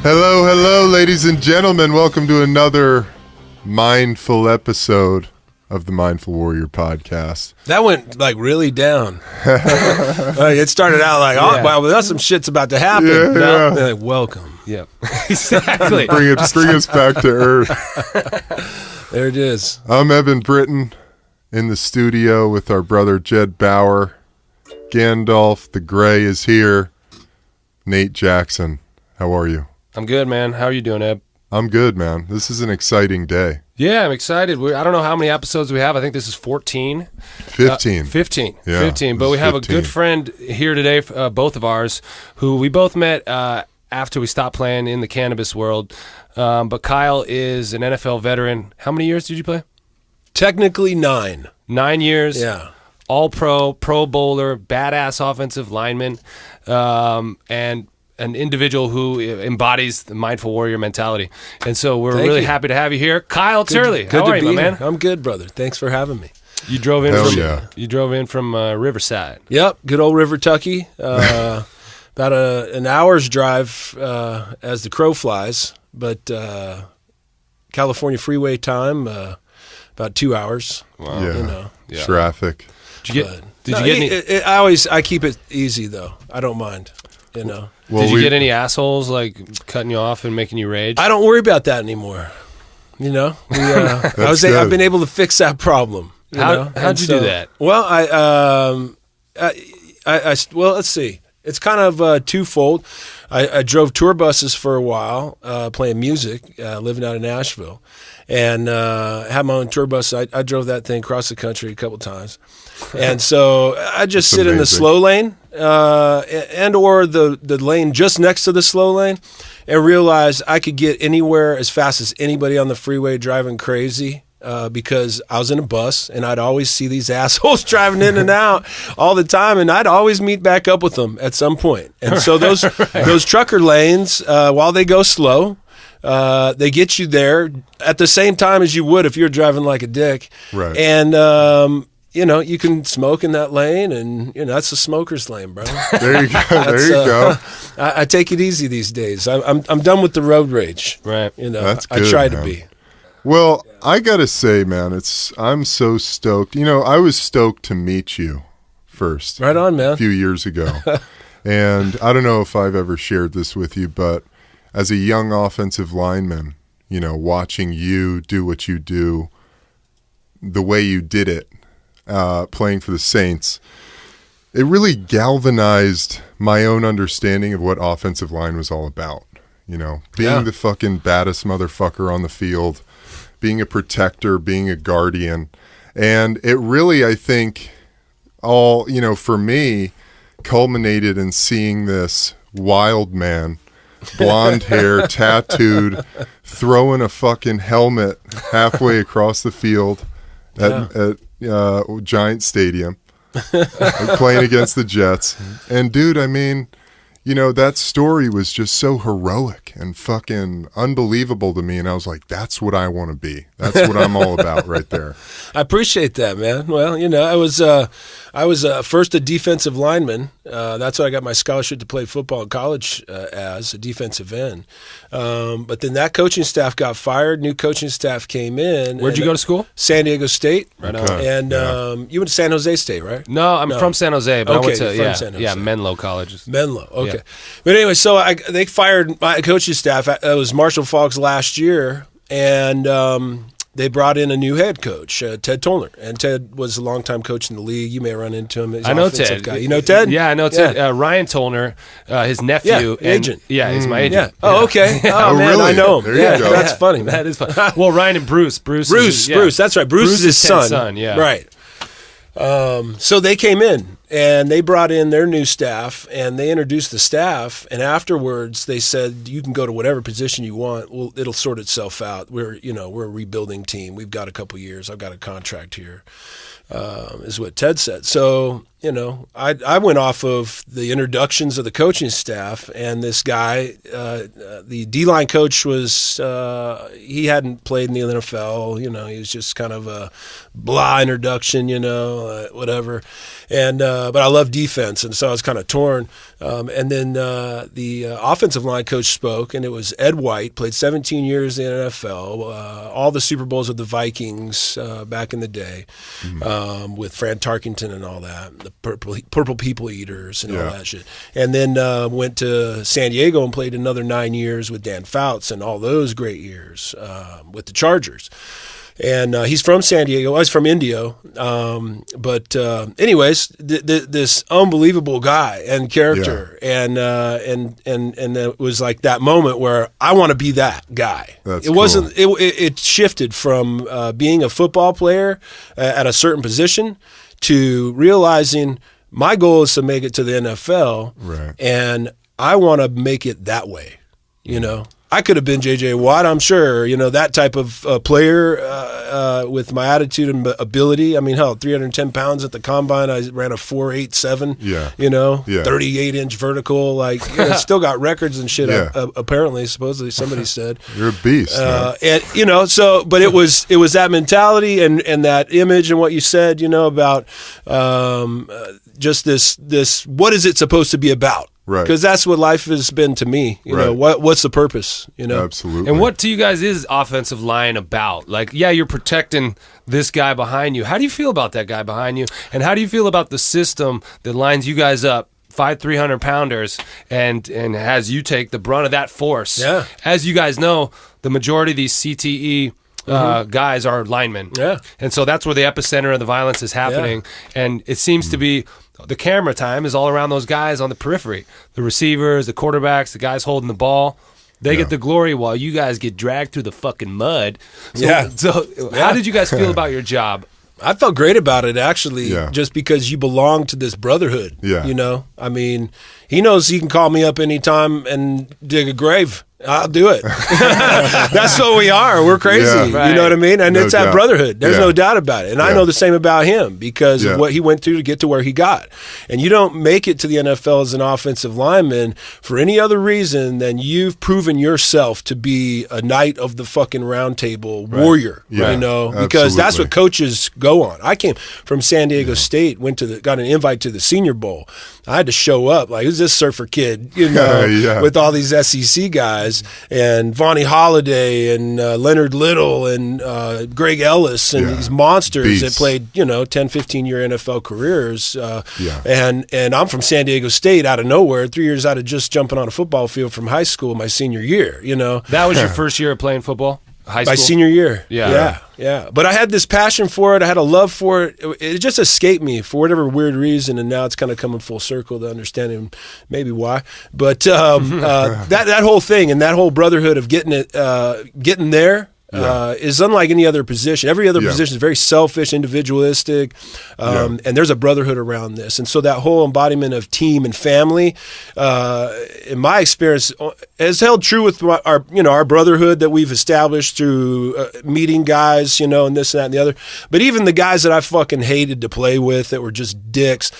Hello, ladies and gentlemen. Welcome to another mindful episode of the Mindful Warrior podcast. That went like really down. It started out like, well, that's some shit's about to happen. Yeah. Like, welcome. Yep, exactly. Bring us back to earth. There it is. I'm Evan Britton in the studio with our brother Jed Bauer. Gandalf the Gray is here. Nate Jackson, how are you? I'm good, man. How are you doing, Eb? I'm good, man. This is an exciting day. Yeah, I'm excited. I don't know how many episodes we have. I think this is 14. 15. 15. Yeah, 15. But we have 15. a good friend here today, both of ours, who we both met after we stopped playing in the cannabis world. But Kyle is an NFL veteran. How many years did you play? Technically 9. 9 years. Yeah. All-pro, pro bowler, badass offensive lineman, and an individual who embodies the mindful warrior mentality. And so we're Thank really you. happy to have you here. Kyle Turley, Good how to are you, be my man? here. I'm good, brother. Thanks for having me. You drove in Hell from Riverside. Yep, good old River Tucky. About an hour's drive as the crow flies, but California freeway time, about 2 hours. Wow. Yeah. You know. Yeah. Traffic. Did you get I keep it easy though. I don't mind. You know. Well, Did you get any assholes like cutting you off and making you rage? I don't worry about that anymore. You know, Good. I've been able to fix that problem. How'd you do that? Well, well, let's see. It's kind of twofold. I drove tour buses for a while, playing music, living out in Nashville, and had my own tour bus. I drove that thing across the country a couple times, and so I just sit in the slow lane, and or the lane just next to the slow lane, and realize I could get anywhere as fast as anybody on the freeway driving crazy. Because I was in a bus and I'd always see these assholes driving in and out all the time, and I'd always meet back up with them at some point. And so those trucker lanes, while they go slow, they get you there at the same time as you would if you're driving like a dick. Right. And you can smoke in that lane, and that's the smoker's lane, bro. There you go. There you go. I take it easy these days. I'm done with the road rage. Right. That's I good, try man. to be. Well, I gotta say, man, I'm so stoked. I was stoked to meet you first. Right on, man. A few years ago. And I don't know if I've ever shared this with you, but as a young offensive lineman, watching you do what you do, the way you did it, playing for the Saints, it really galvanized my own understanding of what offensive line was all about. Being the fucking baddest motherfucker on the field, being a protector, being a guardian. And it really, I think, all, for me, culminated in seeing this wild man, blonde hair, tattooed, throwing a fucking helmet halfway across the field at Giant Stadium, playing against the Jets. And, dude, I mean, that story was just so heroic and fucking unbelievable to me. And I was like, that's what I want to be. That's what I'm all about right there. I appreciate that, man. Well, I was first a defensive lineman. That's what I got my scholarship to play football in college as a defensive end. But then that coaching staff got fired. New coaching staff came in. Where'd you go to school? San Diego State. Right on. Okay. And you went to San Jose State, right? No, I'm from San Jose, but I went to you're from San Jose. Menlo College. Menlo, okay. Yeah. But anyway, so they fired my coaching staff. It was Marshall Falk's last year, and they brought in a new head coach, Ted Tollner. And Ted was a longtime coach in the league. You may run into him. He's I know offensive Ted. guy. You know Ted? Yeah, I know Ted. Ryan Tollner, his nephew. Yeah, agent. Yeah, he's my agent. Yeah. Oh, okay. Oh, man, really? I know him. There you Yeah, go. that's funny, man. That is fun. Well, Ryan and Bruce. Bruce, That's right. Bruce is his Ted's son. Yeah. Right. So they came in and they brought in their new staff and they introduced the staff, and afterwards they said, you can go to whatever position you want. Well, it'll sort itself out. We're a rebuilding team. We've got a couple years. I've got a contract here, is what Ted said. So, I went off of the introductions of the coaching staff, and this guy, the D-line coach was, he hadn't played in the NFL. He was just kind of a blah introduction, whatever. but I love defense, and so I was kind of torn. And then the offensive line coach spoke, and it was Ed White, played 17 years in the NFL, all the Super Bowls with the Vikings back in the day, with Fran Tarkenton and all that, the Purple People Eaters and all that shit. And then went to San Diego and played another 9 years with Dan Fouts and all those great years with the Chargers. And he's from San Diego. I was from Indio. But anyways, this unbelievable guy and character. Yeah. And it was like that moment where I want to be that guy. That's it wasn't, it shifted from being a football player at a certain position to realizing my goal is to make it to the NFL. Right. And I want to make it that way, you know. I could have been J.J. Watt, I'm sure, you know, that type of player with my attitude and ability. I mean, hell, 310 pounds at the combine. I ran a 4.87, you know, 38-inch vertical. Like, you know, still got records and shit, apparently, supposedly, somebody said. You're a beast, man. And, you know, so, but it was that mentality and that image and what you said, you know, about just this, what is it supposed to be about? Right. Because that's what life has been to me. You know, what's the purpose? You know, absolutely. And what to you guys is offensive line about? Like, yeah, you're protecting this guy behind you. How do you feel about that guy behind you? And how do you feel about the system that lines you guys up, 300-pounders, and has you take the brunt of that force? Yeah. As you guys know, the majority of these CTE guys are linemen. Yeah. And so that's where the epicenter of the violence is happening. Yeah. And it seems to be the camera time is all around those guys on the periphery. The receivers, the quarterbacks, the guys holding the ball. They get the glory while you guys get dragged through the fucking mud. So how did you guys feel about your job? I felt great about it, actually, just because you belong to this brotherhood. Yeah. You know, I mean, he knows he can call me up anytime and dig a grave. I'll do it. That's what we are. We're crazy. Yeah. Right. You know what I mean? And it's that doubt. brotherhood. There's no doubt about it. And I know the same about him because of what he went through to get to where he got. And you don't make it to the NFL as an offensive lineman for any other reason than you've proven yourself to be a knight of the fucking round table warrior. You know, because that's what coaches go on. I came from San Diego State, got an invite to the Senior Bowl. I had to show up. Like, who's this surfer kid, you know, with all these SEC guys and Vonnie Holiday and Leonard Little and Greg Ellis and these monsters that played, you know, 10, 15-year NFL careers. And I'm from San Diego State out of nowhere, 3 years out of just jumping on a football field from high school my senior year, you know. That was your first year of playing football? High school? My senior year. Yeah. But I had this passion for it. I had a love for it. It just escaped me for whatever weird reason, and now it's kind of coming full circle to understanding maybe why. But that whole thing and that whole brotherhood of getting there is unlike any other position. Every other position is very selfish, individualistic, and there's a brotherhood around this. And so that whole embodiment of team and family, in my experience, has held true with our brotherhood that we've established through meeting guys, you know, and this and that and the other. But even the guys that I fucking hated to play with that were just dicks,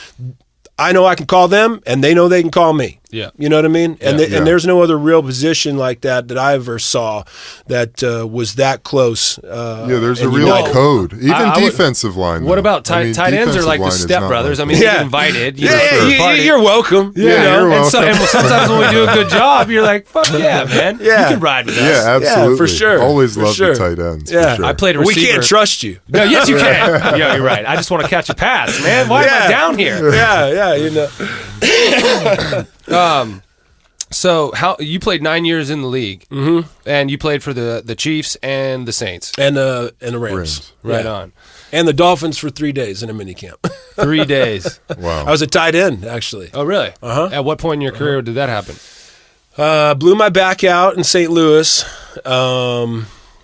I know I can call them, and they know they can call me. Yeah. You know what I mean? And and there's no other real position like that I ever saw that was that close. There's a real code. Even defensive line. What about tight ends are like the stepbrothers? I mean, you get invited. You're welcome. Yeah, you know? And sometimes when we do a good job, you're like, fuck yeah, man. You can ride with us. Yeah, absolutely. Yeah, for sure. Always love the tight ends. Yeah. For sure. I played a receiver. We can't trust you. No, yes, you can. Yeah, you're right. I just want to catch a pass, man. Why am I down here? Yeah, you know. So how you played 9 years in the league, and you played for the Chiefs and the Saints and the Rams. Right on, and the Dolphins for 3 days in a minicamp. 3 days. Wow. I was a tight end actually. Oh really? At what point in your career did that happen? Blew my back out in St. Louis.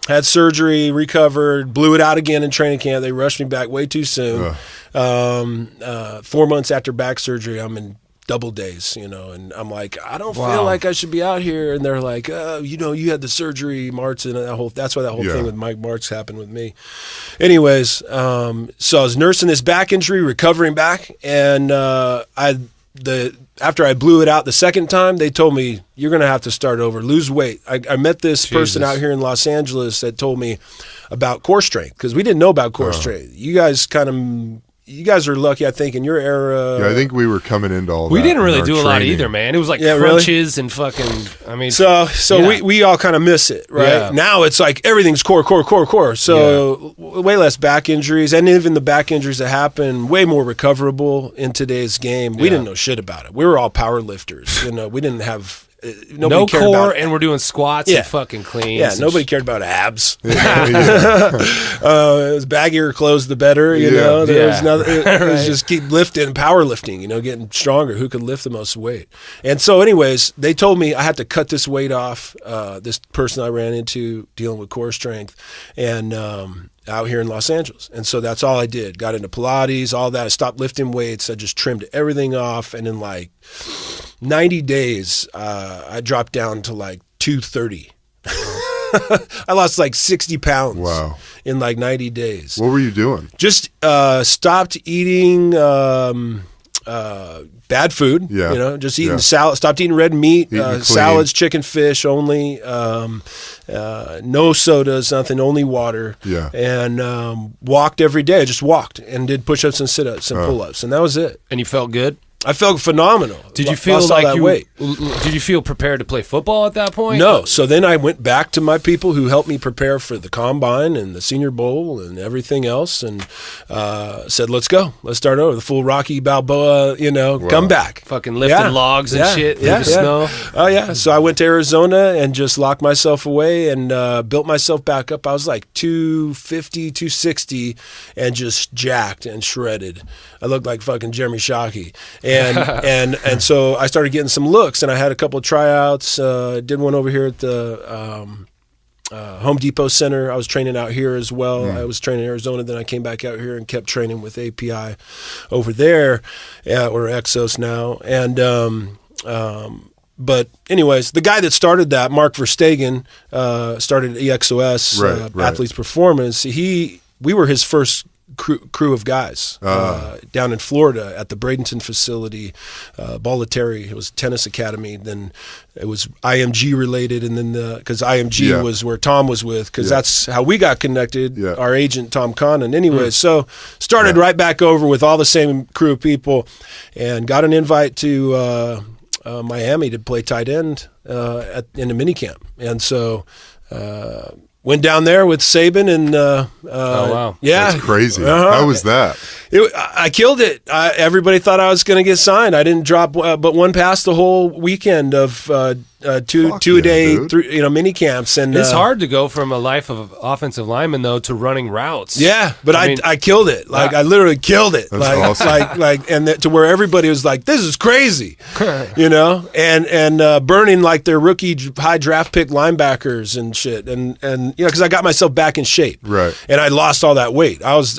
Had surgery, recovered, blew it out again in training camp. They rushed me back way too soon. 4 months after back surgery, I'm in double days, you know, and I'm like, I don't feel like I should be out here. And they're like, you know, you had the surgery, Martz, and that's why that whole thing with Mike Martz happened with me. Anyways, so I was nursing this back injury, recovering back, and after I blew it out the second time, they told me, you're going to have to start over, lose weight. I met this person out here in Los Angeles that told me about core strength, because we didn't know about core strength. You guys kind of, you guys are lucky, I think, in your era. Yeah, I think we were coming into all that. We didn't really in our do a lot training. either, man. It was like Yeah, crunches and fucking, I mean. So yeah. we all kind of miss it, right? Yeah. Now it's like everything's core. So way less back injuries, and even the back injuries that happen, way more recoverable in today's game. We didn't know shit about it. We were all power lifters. We didn't have no cared core, about, and we're doing squats and fucking cleans. Yeah, nobody cared about abs. Yeah. It was baggier clothes, the better. You know, there was nothing. It was just keep lifting, powerlifting. Getting stronger. Who could lift the most weight? And so, anyways, they told me I had to cut this weight off. This person I ran into dealing with core strength, and out here in Los Angeles. And so that's all I did. Got into Pilates, all that. I stopped lifting weights. I just trimmed everything off, and in like 90 days, I dropped down to like 230. I lost like 60 pounds. Wow. In like 90 days. What were you doing? Just stopped eating bad food. Yeah. Just eating salad. Stopped eating red meat. Eating Salads, chicken, fish only. No sodas, nothing. Only water. Yeah. And walked every day. I just walked and did push-ups and sit-ups and pull-ups, and that was it. And you felt good? I felt phenomenal. Did you feel Lost all like that you? weight. Did you feel prepared to play football at that point? No. So then I went back to my people who helped me prepare for the Combine and the Senior Bowl and everything else, and said, "Let's go. Let's start over." The full Rocky Balboa, come back. Fucking lifting logs and shit through the snow. Oh yeah. So I went to Arizona and just locked myself away and built myself back up. I was like 250, 260, and just jacked and shredded. I looked like fucking Jeremy Shockey. And so I started getting some looks, and I had a couple of tryouts. Did one over here at the Home Depot Center. I was training out here as well. I was training in Arizona, then I came back out here and kept training with API over there, or Exos now. And but anyways, the guy that started that, Mark Verstegen, started EXOS, Athletes Performance. We were his first crew of guys down in Florida at the Bradenton facility, Bolletary. It was a tennis academy. Then it was IMG related, and then because IMG was where Tom was with, because that's how we got connected. Our agent Tom Connon. Anyway, so started right back over with all the same crew of people, and got an invite to Miami to play tight end in a mini camp, and so. Went down there with Saban and oh wow, yeah, that's crazy. How was that? I killed it. Everybody thought I was going to get signed. I didn't drop but one pass the whole weekend of two a day, mini camps, and it's hard to go from a life of offensive lineman though to running routes. Yeah, but I killed it. Like I literally killed it. That's awesome. To where everybody was like, "This is crazy," and burning like their rookie high draft pick linebackers and shit, and because I got myself back in shape, right, and I lost all that weight. I was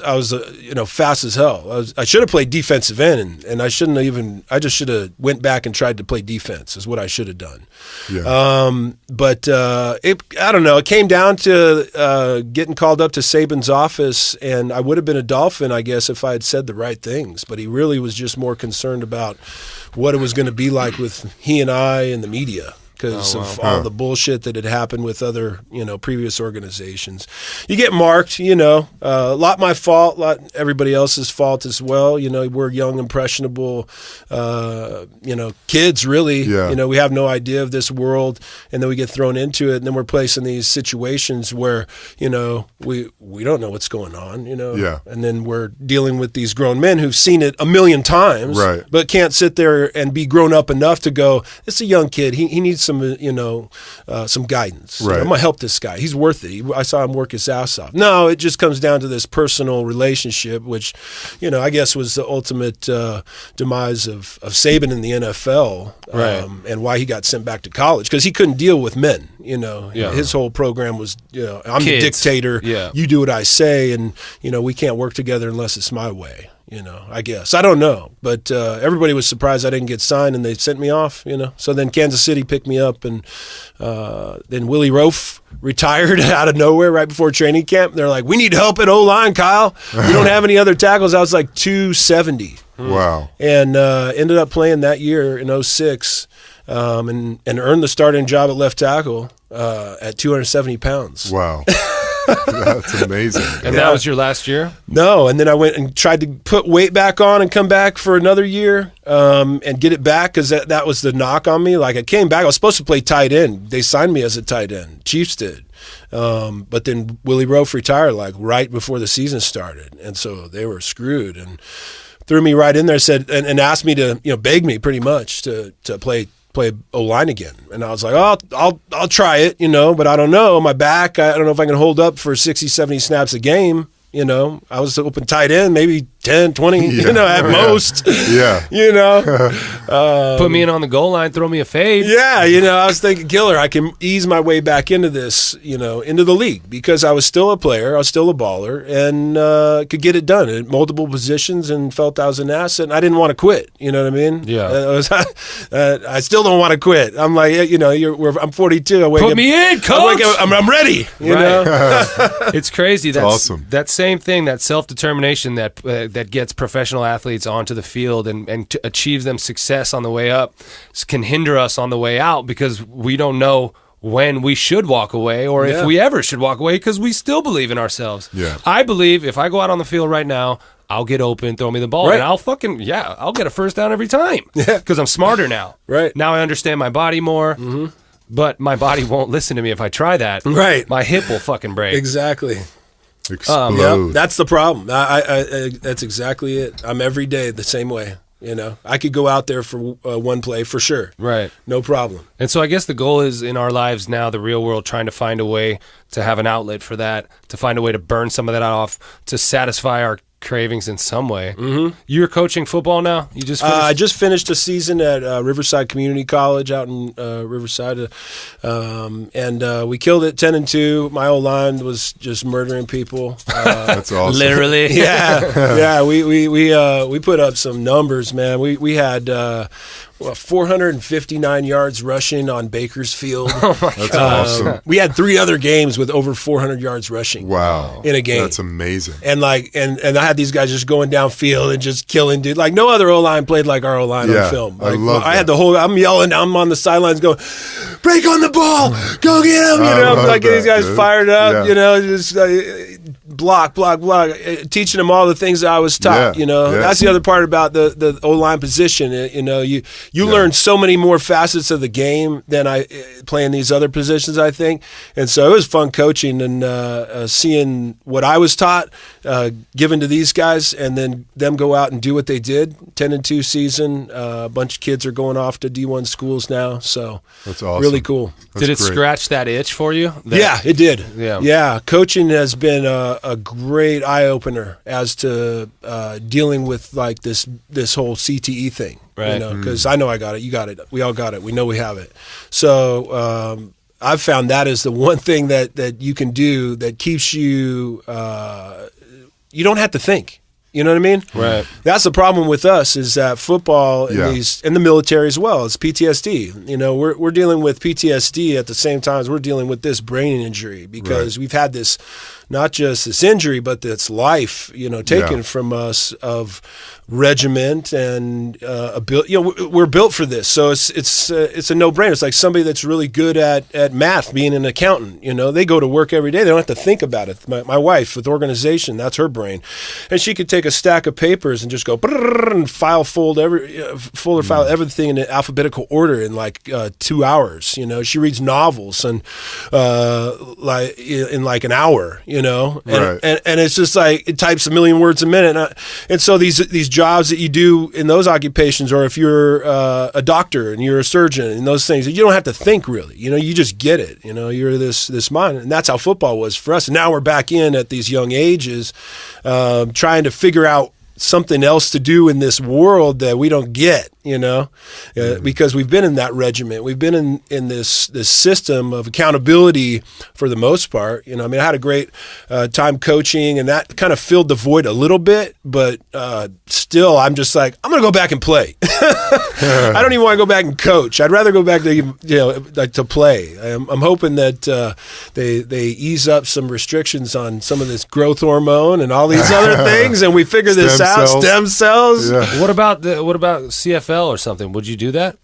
fast as hell. I should have played defensive end, and I shouldn't have even. I just should have went back and tried to play defense. Is what I should have done. Yeah. But I don't know. It came down to getting called up to Saban's office, and I would have been a Dolphin, I guess, if I had said the right things. But he really was just more concerned about what it was going to be like with he and I and the media. Because of all the bullshit that had happened with other, previous organizations. You get marked, a lot my fault, a lot everybody else's fault as well. We're young, impressionable, kids really. Yeah. We have no idea of this world, and then we get thrown into it, and then we're placed in these situations where, we don't know what's going on, Yeah. And then we're dealing with these grown men who've seen it a million times, right, but can't sit there and be grown up enough to go, it's a young kid. He needs some guidance. Right. I'm gonna help this guy. He's worth it. I saw him work his ass off. No, it just comes down to this personal relationship, which, I guess was the ultimate demise of Saban in the NFL, right, and why he got sent back to college, because he couldn't deal with men. His whole program was, I'm the dictator. Yeah. You do what I say, and we can't work together unless it's my way. I guess. I don't know. But everybody was surprised I didn't get signed, and they sent me off, So then Kansas City picked me up, and then Willie Rofe retired out of nowhere right before training camp. They're like, we need help at O-line, Kyle. We don't have any other tackles. I was like 270. Wow. And ended up playing that year in 06 and earned the starting job at left tackle at 270 pounds. Wow. That's amazing. And that was your last year? No, and then I went and tried to put weight back on and come back for another year and get it back because that was the knock on me. Like I came back, I was supposed to play tight end. They signed me as a tight end. Chiefs did. But then Willie Roaf retired like right before the season started. And so they were screwed and threw me right in there, said and asked me to, beg me pretty much to play O-line again. And I was like, oh, I'll try it, but I don't know. My back, I don't know if I can hold up for 60, 70 snaps a game. I was open tight end, maybe 10, 20, at most. Yeah. Put me in on the goal line, throw me a fade. Yeah, I was thinking, killer, I can ease my way back into this, into the league because I was still a player, I was still a baller, and could get it done in multiple positions and felt I was an asset, and I didn't want to quit, you know what I mean? Yeah. I still don't want to quit. I'm like, I'm 42. Put me in, coach. I'm ready, you know? It's crazy. That's awesome. That same thing, that self-determination that gets professional athletes onto the field and achieves them success on the way up can hinder us on the way out because we don't know when we should walk away or if we ever should walk away because we still believe in ourselves. Yeah. I believe if I go out on the field right now, I'll get open, throw me the ball, and I'll get a first down every time because I'm smarter now. Right. Now I understand my body more. Mm-hmm. But my body won't listen to me if I try that. Right. My hip will fucking break. Exactly. Explode. That's the problem. I that's exactly it. I'm every day the same way. I could go out there for one play for sure. Right. No problem. And so I guess the goal is in our lives now, the real world, trying to find a way to have an outlet for that, to find a way to burn some of that off, to satisfy our cravings in some way. Mm-hmm. You're coaching football now? You just finished? I just finished a season at Riverside Community College out in Riverside, and we killed it 10-2. My old line was just murdering people. That's awesome. Literally. Yeah. We put up some numbers, man. We had 459 yards rushing on Bakersfield. That's awesome. We had 3 other games with over 400 yards rushing. Wow. In a game. That's amazing. And and I had these guys just going downfield and just killing dude. Like no other O-line played like our O-line on film. Like, I love that. I had the whole, I'm yelling, I'm on the sidelines going, break on the ball, go get him, like get these guys fired up, just block, teaching them all the things that I was taught, That's the other part about the O-line position. You learn so many more facets of the game than I playing these other positions, I think. And so it was fun coaching and seeing what I was taught given to these guys and then them go out and do what they did. 10-2 season. A bunch of kids are going off to D1 schools now. So that's awesome. Really cool. Did it scratch that itch for you? Yeah, it did. Yeah. Coaching has been a great eye-opener as to dealing with like this whole CTE thing. Right. Because I know I got it. You got it. We all got it. We know we have it. So I've found that is the one thing that you can do that keeps you you don't have to think. You know what I mean? Right. That's the problem with us is that football and the military as well. It's PTSD. We're dealing with PTSD at the same time as we're dealing with this brain injury because we've had this, not just this injury, but this life, taken from us of regiment and we're built for this. So it's a no-brainer. It's like somebody that's really good at math, being an accountant. They go to work every day. They don't have to think about it. My wife with organization, that's her brain, and she could take a stack of papers and just go and file everything in alphabetical order in like 2 hours. She reads novels and like in like an hour. And it's just like it types 1 million words a minute, and so these jobs that you do in those occupations, or if you're a doctor and you're a surgeon and those things, you don't have to think really. You just get it. You're this mind, and that's how football was for us. And now we're back in at these young ages, trying to figure out something else to do in this world that we don't get, because we've been in that regiment. We've been in this system of accountability for the most part. I had a great time coaching, and that kind of filled the void a little bit, but still I'm just like, I'm going to go back and play. I don't even want to go back and coach. I'd rather go back to, like to play. I'm hoping that they ease up some restrictions on some of this growth hormone and all these other things, and we figure this out. Stem cells. Yeah. What about CFL or something? Would you do that?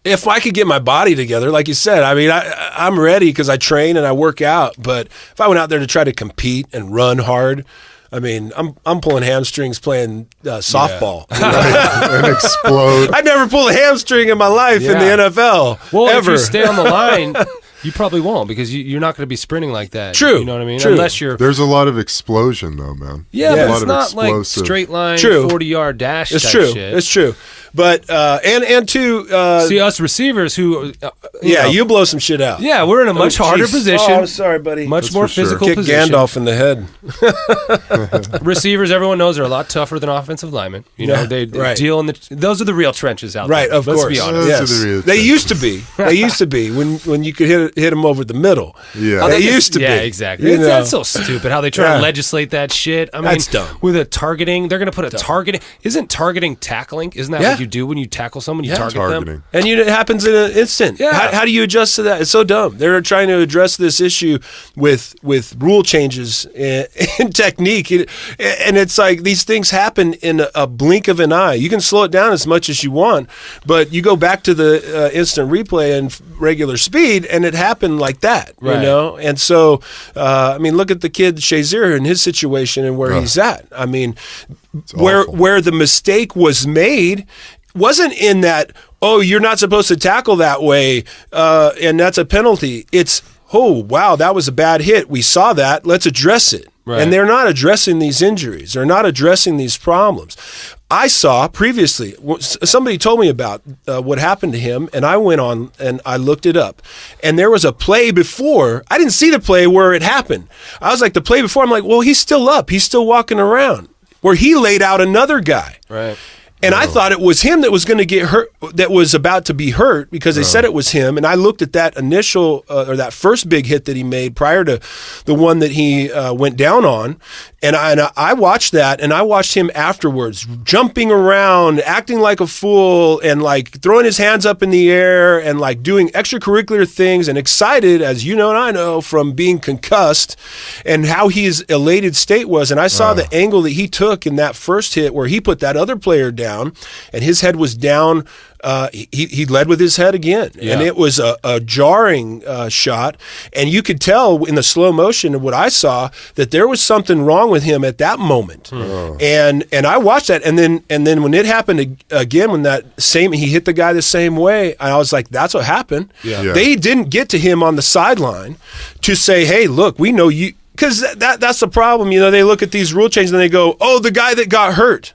if I could get my body together, like you said, I mean, I'm ready because I train and I work out. But if I went out there to try to compete and run hard, I mean, I'm pulling hamstrings playing softball. And explode. I never pulled a hamstring in my life in the NFL. Well, ever. if you stay on the line, you probably won't because you're not going to be sprinting like that. True. You know what I mean? True. Unless you're. There's a lot of explosion, though, man. Yeah, There's but a it's lot not of like explosive. straight line, True. 40-yard dash It's type true. shit. It's true. But and two, See, us receivers who. you blow some shit out. Yeah, we're in a much harder Jeez. position. Oh, I'm sorry, buddy. Much That's more for sure. physical Kick position. Gandalf in the head. Receivers, everyone knows, are a lot tougher than offensive linemen. You know, they right. deal in the. Those are the real trenches out Right, there. of Let's course. be honest. Yes. Those are the real They trenches. used to be. They used to be when you could hit them over the middle. Yeah. They used to be. Yeah, exactly. You know? That's so stupid how they try Yeah. to legislate that shit. I mean, That's dumb. with a targeting, they're going to put a targeting. Isn't targeting tackling? Isn't that Yeah. what you do when you tackle someone? You target them. Targeting. And it happens in an instant. Yeah. How do you adjust to that? It's so dumb. They're trying to address this issue with rule changes in technique, and it's like these things happen in a blink of an eye. You can slow it down as much as you want, but you go back to the instant replay and regular speed, and it happened like that. Right. You know, and so I mean, look at the kid Shazier and his situation and where he's at. I mean, awful. where the mistake was made wasn't in that, oh, you're not supposed to tackle that way, and that's a penalty. It's, oh, wow, that was a bad hit. We saw that. Let's address it. Right. And they're not addressing these injuries. They're not addressing these problems. I saw previously, somebody told me about what happened to him, and I went on and I looked it up. And there was a play before. I didn't see the play where it happened. I was like, the play before, I'm like, well, he's still up. He's still walking around. Where he laid out another guy. Right. And I thought it was him that was going to get hurt, that was about to be hurt because they said it was him. And I looked at that initial or that first big hit that he made prior to the one that he went down on. And I watched that, and I watched him afterwards, jumping around, acting like a fool, and like throwing his hands up in the air and like doing extracurricular things and excited, as you know and I know, from being concussed and how his elated state was. And I saw the angle that he took in that first hit where he put that other player down and his head was down. He led with his head again, and it was a jarring shot, and you could tell in the slow motion of what I saw that there was something wrong with him at that moment. And I watched that, and then when it happened again, when he hit the guy the same way, I was like, that's what happened. Yeah. They didn't get to him on the sideline to say, hey, look, we know you, because that's the problem. You know, they look at these rule changes and they go, oh, the guy that got hurt.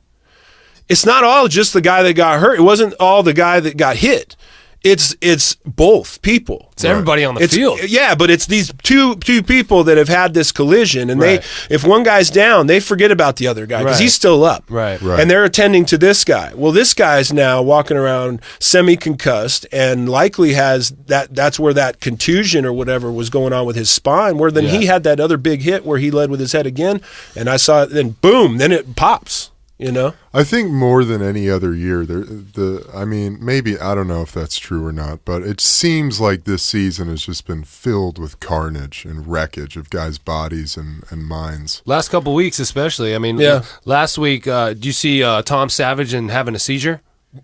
It's not all just the guy that got hurt. It wasn't all the guy that got hit. It's both people. It's everybody on the field. Yeah, but it's these two people that have had this collision, and if one guy's down, they forget about the other guy because he's still up. Right. And they're attending to this guy. Well, this guy's now walking around semi-concussed and likely has that's where that contusion or whatever was going on with his spine, where then he had that other big hit where he led with his head again, and I saw it, then boom, then it pops. You know, I think more than any other year, I mean, maybe, I don't know if that's true or not, but it seems like this season has just been filled with carnage and wreckage of guys' bodies and minds. Last couple weeks, especially. I mean, last week, did you see Tom Savage and having a seizure?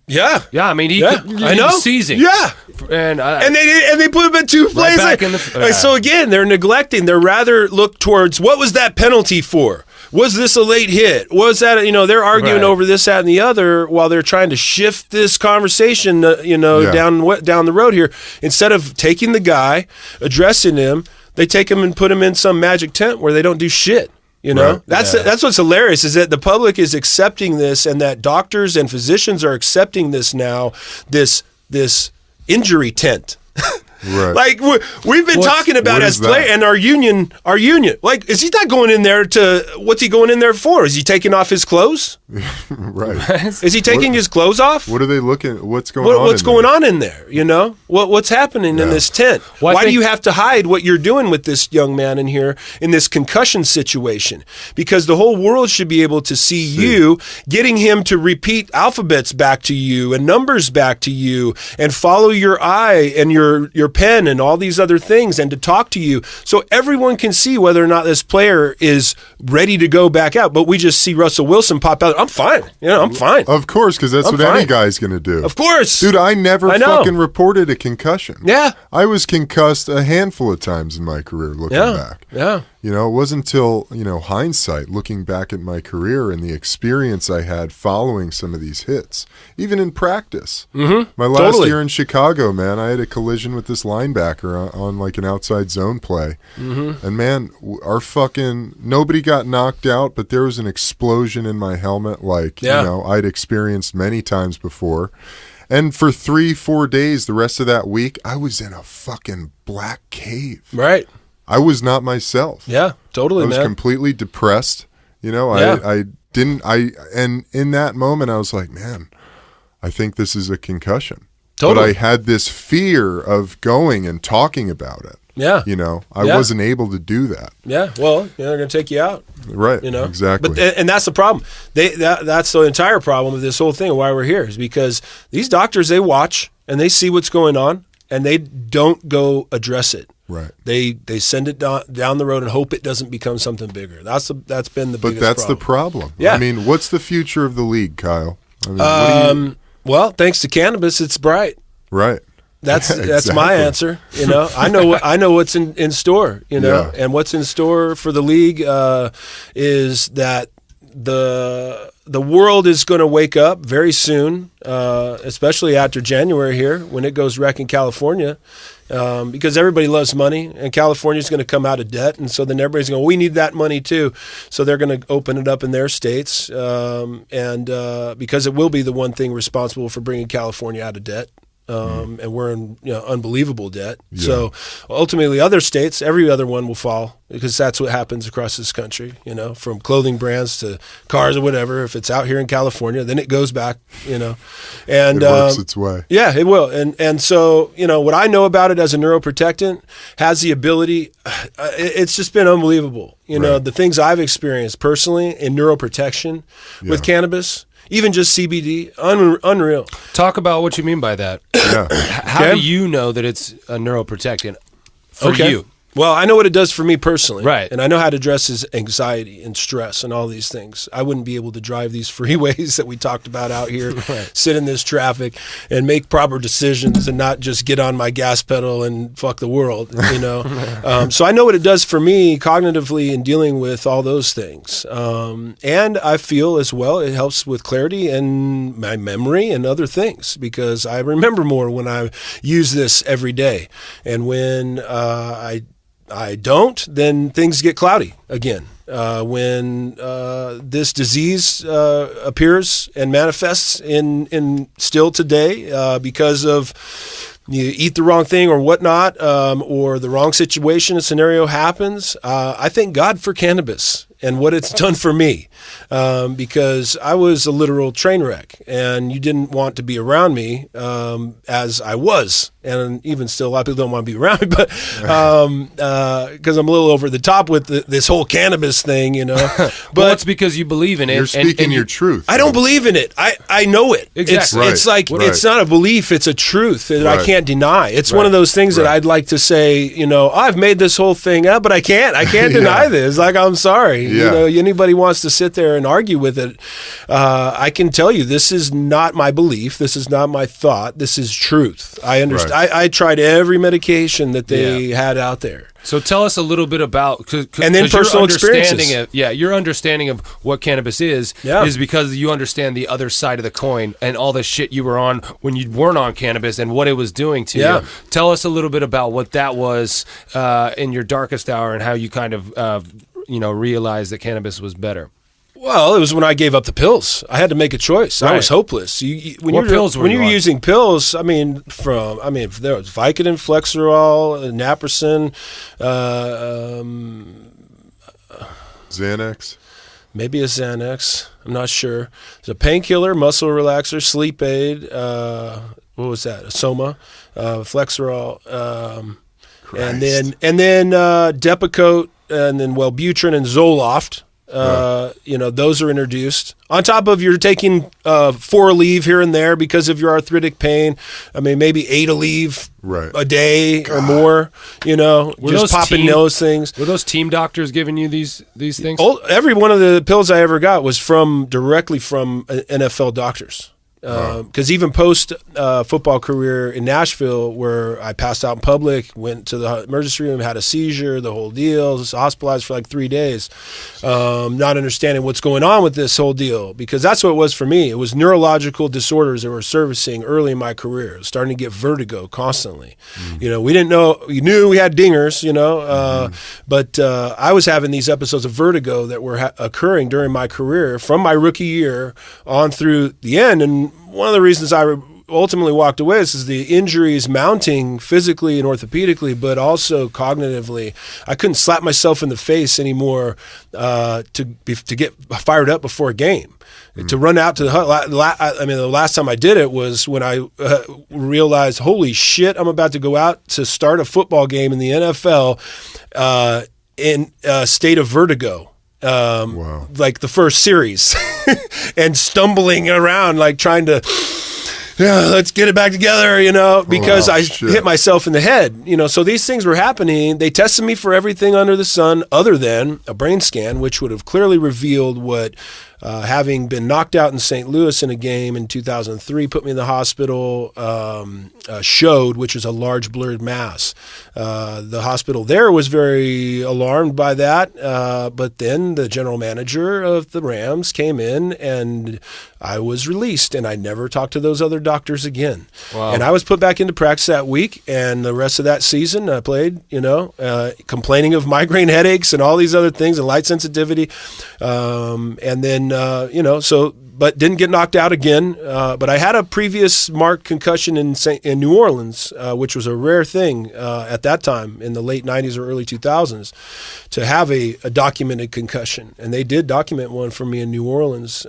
Yeah. Yeah, I mean, he I know. was seizing. Yeah. And they put him in two plays. back in the- So again, they're neglecting. They're rather look towards what was that penalty for? Was this a late hit? Was that, they're arguing over this, that, and the other while they're trying to shift this conversation, down the road here. Instead of taking the guy, addressing him, they take him and put him in some magic tent where they don't do shit. That's what's hilarious is that the public is accepting this, and that doctors and physicians are accepting this now. This injury tent. Right. Like we've been talking about as player and our union. Like, is he not going in there what's he going in there for? Is he taking off his clothes? Right. Is he taking his clothes off? What are they looking? What's going on? What's going on in there? What's happening in this tent? Well, Why do you have to hide what you're doing with this young man in here in this concussion situation? Because the whole world should be able to see you, getting him to repeat alphabets back to you and numbers back to you and follow your eye and your pen and all these other things and to talk to you. So everyone can see whether or not this player is ready to go back out. But we just see Russell Wilson pop out. I'm fine. I'm fine. Of course, because that's what any guy's going to do. Of course. Dude, I never fucking reported a concussion. Yeah. I was concussed a handful of times in my career looking back. Yeah. It wasn't until, hindsight, looking back at my career and the experience I had following some of these hits, even in practice. Mm-hmm. My last year in Chicago, man, I had a collision with this linebacker on like an outside zone play. Mm-hmm. And man, nobody got knocked out, but there was an explosion in my helmet I'd experienced many times before. And for 3-4 days, the rest of that week, I was in a fucking black cave. Right. I was not myself. Yeah, totally, man. I was completely depressed. I didn't, and in that moment I was like, man, I think this is a concussion. Totally. But I had this fear of going and talking about it. Yeah. I wasn't able to do that. Yeah. Well, they're going to take you out. Right. Exactly. But and that's the problem. That's the entire problem of this whole thing and why we're here is because these doctors, they watch and they see what's going on and they don't go address it. Right. They send it down the road and hope it doesn't become something bigger. That's been the biggest problem. But that's the problem. Yeah. I mean, what's the future of the league, Kyle? Well, thanks to cannabis, it's bright. Right. That's my answer. I know what's in store. And what's in store for the league is that the world is going to wake up very soon, especially after January here when it goes wreck in California, because everybody loves money and California's going to come out of debt, and so then everybody's going, we need that money too. So they're going to open it up in their states, and because it will be the one thing responsible for bringing California out of debt. And we're in unbelievable debt. Yeah. So ultimately, other states, every other one will fall because that's what happens across this country. From clothing brands to cars or whatever. If it's out here in California, then it goes back. And it works its way. Yeah, it will. And so what I know about it as a neuroprotectant has the ability. It's just been unbelievable. The things I've experienced personally in neuroprotection with cannabis. Even just CBD, unreal. Talk about what you mean by that. Yeah. How do you know that it's a neuroprotectant for you? Well, I know what it does for me personally. Right. And I know how to address his anxiety and stress and all these things. I wouldn't be able to drive these freeways that we talked about out here, sit in this traffic and make proper decisions and not just get on my gas pedal and fuck the world, So I know what it does for me cognitively in dealing with all those things. And I feel as well it helps with clarity and my memory and other things because I remember more when I use this every day. And when I don't, then things get cloudy again. When this disease appears and manifests in still today because of you eat the wrong thing or whatnot, or the wrong situation, a scenario happens, I thank God for cannabis and what it's done for me, because I was a literal train wreck and you didn't want to be around me as I was. And even still, a lot of people don't want to be around me, but because I'm a little over the top with this whole cannabis thing, But well, it's because you believe in it. You're speaking your truth. I don't believe in it. I know it. Exactly. It's like it's not a belief; it's a truth that I can't deny. It's one of those things that I'd like to say. I've made this whole thing up, but I can't. I can't deny this. Like, I'm sorry. Yeah. Anybody wants to sit there and argue with it, I can tell you this is not my belief. This is not my thought. This is truth. I understand. I tried every medication that they had out there. So tell us a little bit about and then personal experiences. Your understanding of what cannabis is because you understand the other side of the coin and all the shit you were on when you weren't on cannabis and what it was doing to you. Tell us a little bit about what that was in your darkest hour and how you kind of realized that cannabis was better. Well, it was when I gave up the pills. I had to make a choice. I was hopeless. When you're using pills, there was Vicodin, Flexerol, Naproxen, Xanax. Maybe a Xanax. I'm not sure. There's a painkiller, muscle relaxer, sleep aid. What was that? A Soma, Flexerol, and then Depakote, and then Wellbutrin and Zoloft. Those are introduced. On top of you're taking 4 leave here and there because of your arthritic pain. I mean, maybe 8 a leave a day or more, just popping those things. Were those team doctors giving you these things? Every one of the pills I ever got was directly from NFL doctors. Because even post football career in Nashville, where I passed out in public, went to the emergency room, had a seizure, the whole deal, was hospitalized for like 3 days, not understanding what's going on with this whole deal, because that's what it was for me. It was neurological disorders that were servicing early in my career. I was starting to get vertigo constantly. We didn't know. You knew we had dingers, but I was having these episodes of vertigo that were occurring during my career from my rookie year on through the end. And one of the reasons I ultimately walked away is the injuries mounting physically and orthopedically, but also cognitively. I couldn't slap myself in the face anymore to get fired up before a game. To run out to the hut. The last time I did it was when I realized, holy shit, I'm about to go out to start a football game in the NFL in a state of vertigo. Like the first series and stumbling around, like trying to, let's get it back together, because I hit myself in the head, so these things were happening. They tested me for everything under the sun other than a brain scan, which would have clearly revealed what having been knocked out in St. Louis in a game in 2003, put me in the hospital, showed, which is a large blurred mass. The hospital there was very alarmed by that, but then the general manager of the Rams came in and I was released, and I never talked to those other doctors again. Wow. And I was put back into practice that week, and the rest of that season I played, complaining of migraine headaches and all these other things and light sensitivity. And then, but didn't get knocked out again. But I had a previous marked concussion in New Orleans, which was a rare thing at that time in the late 90s or early 2000s to have a documented concussion. And they did document one for me in New Orleans.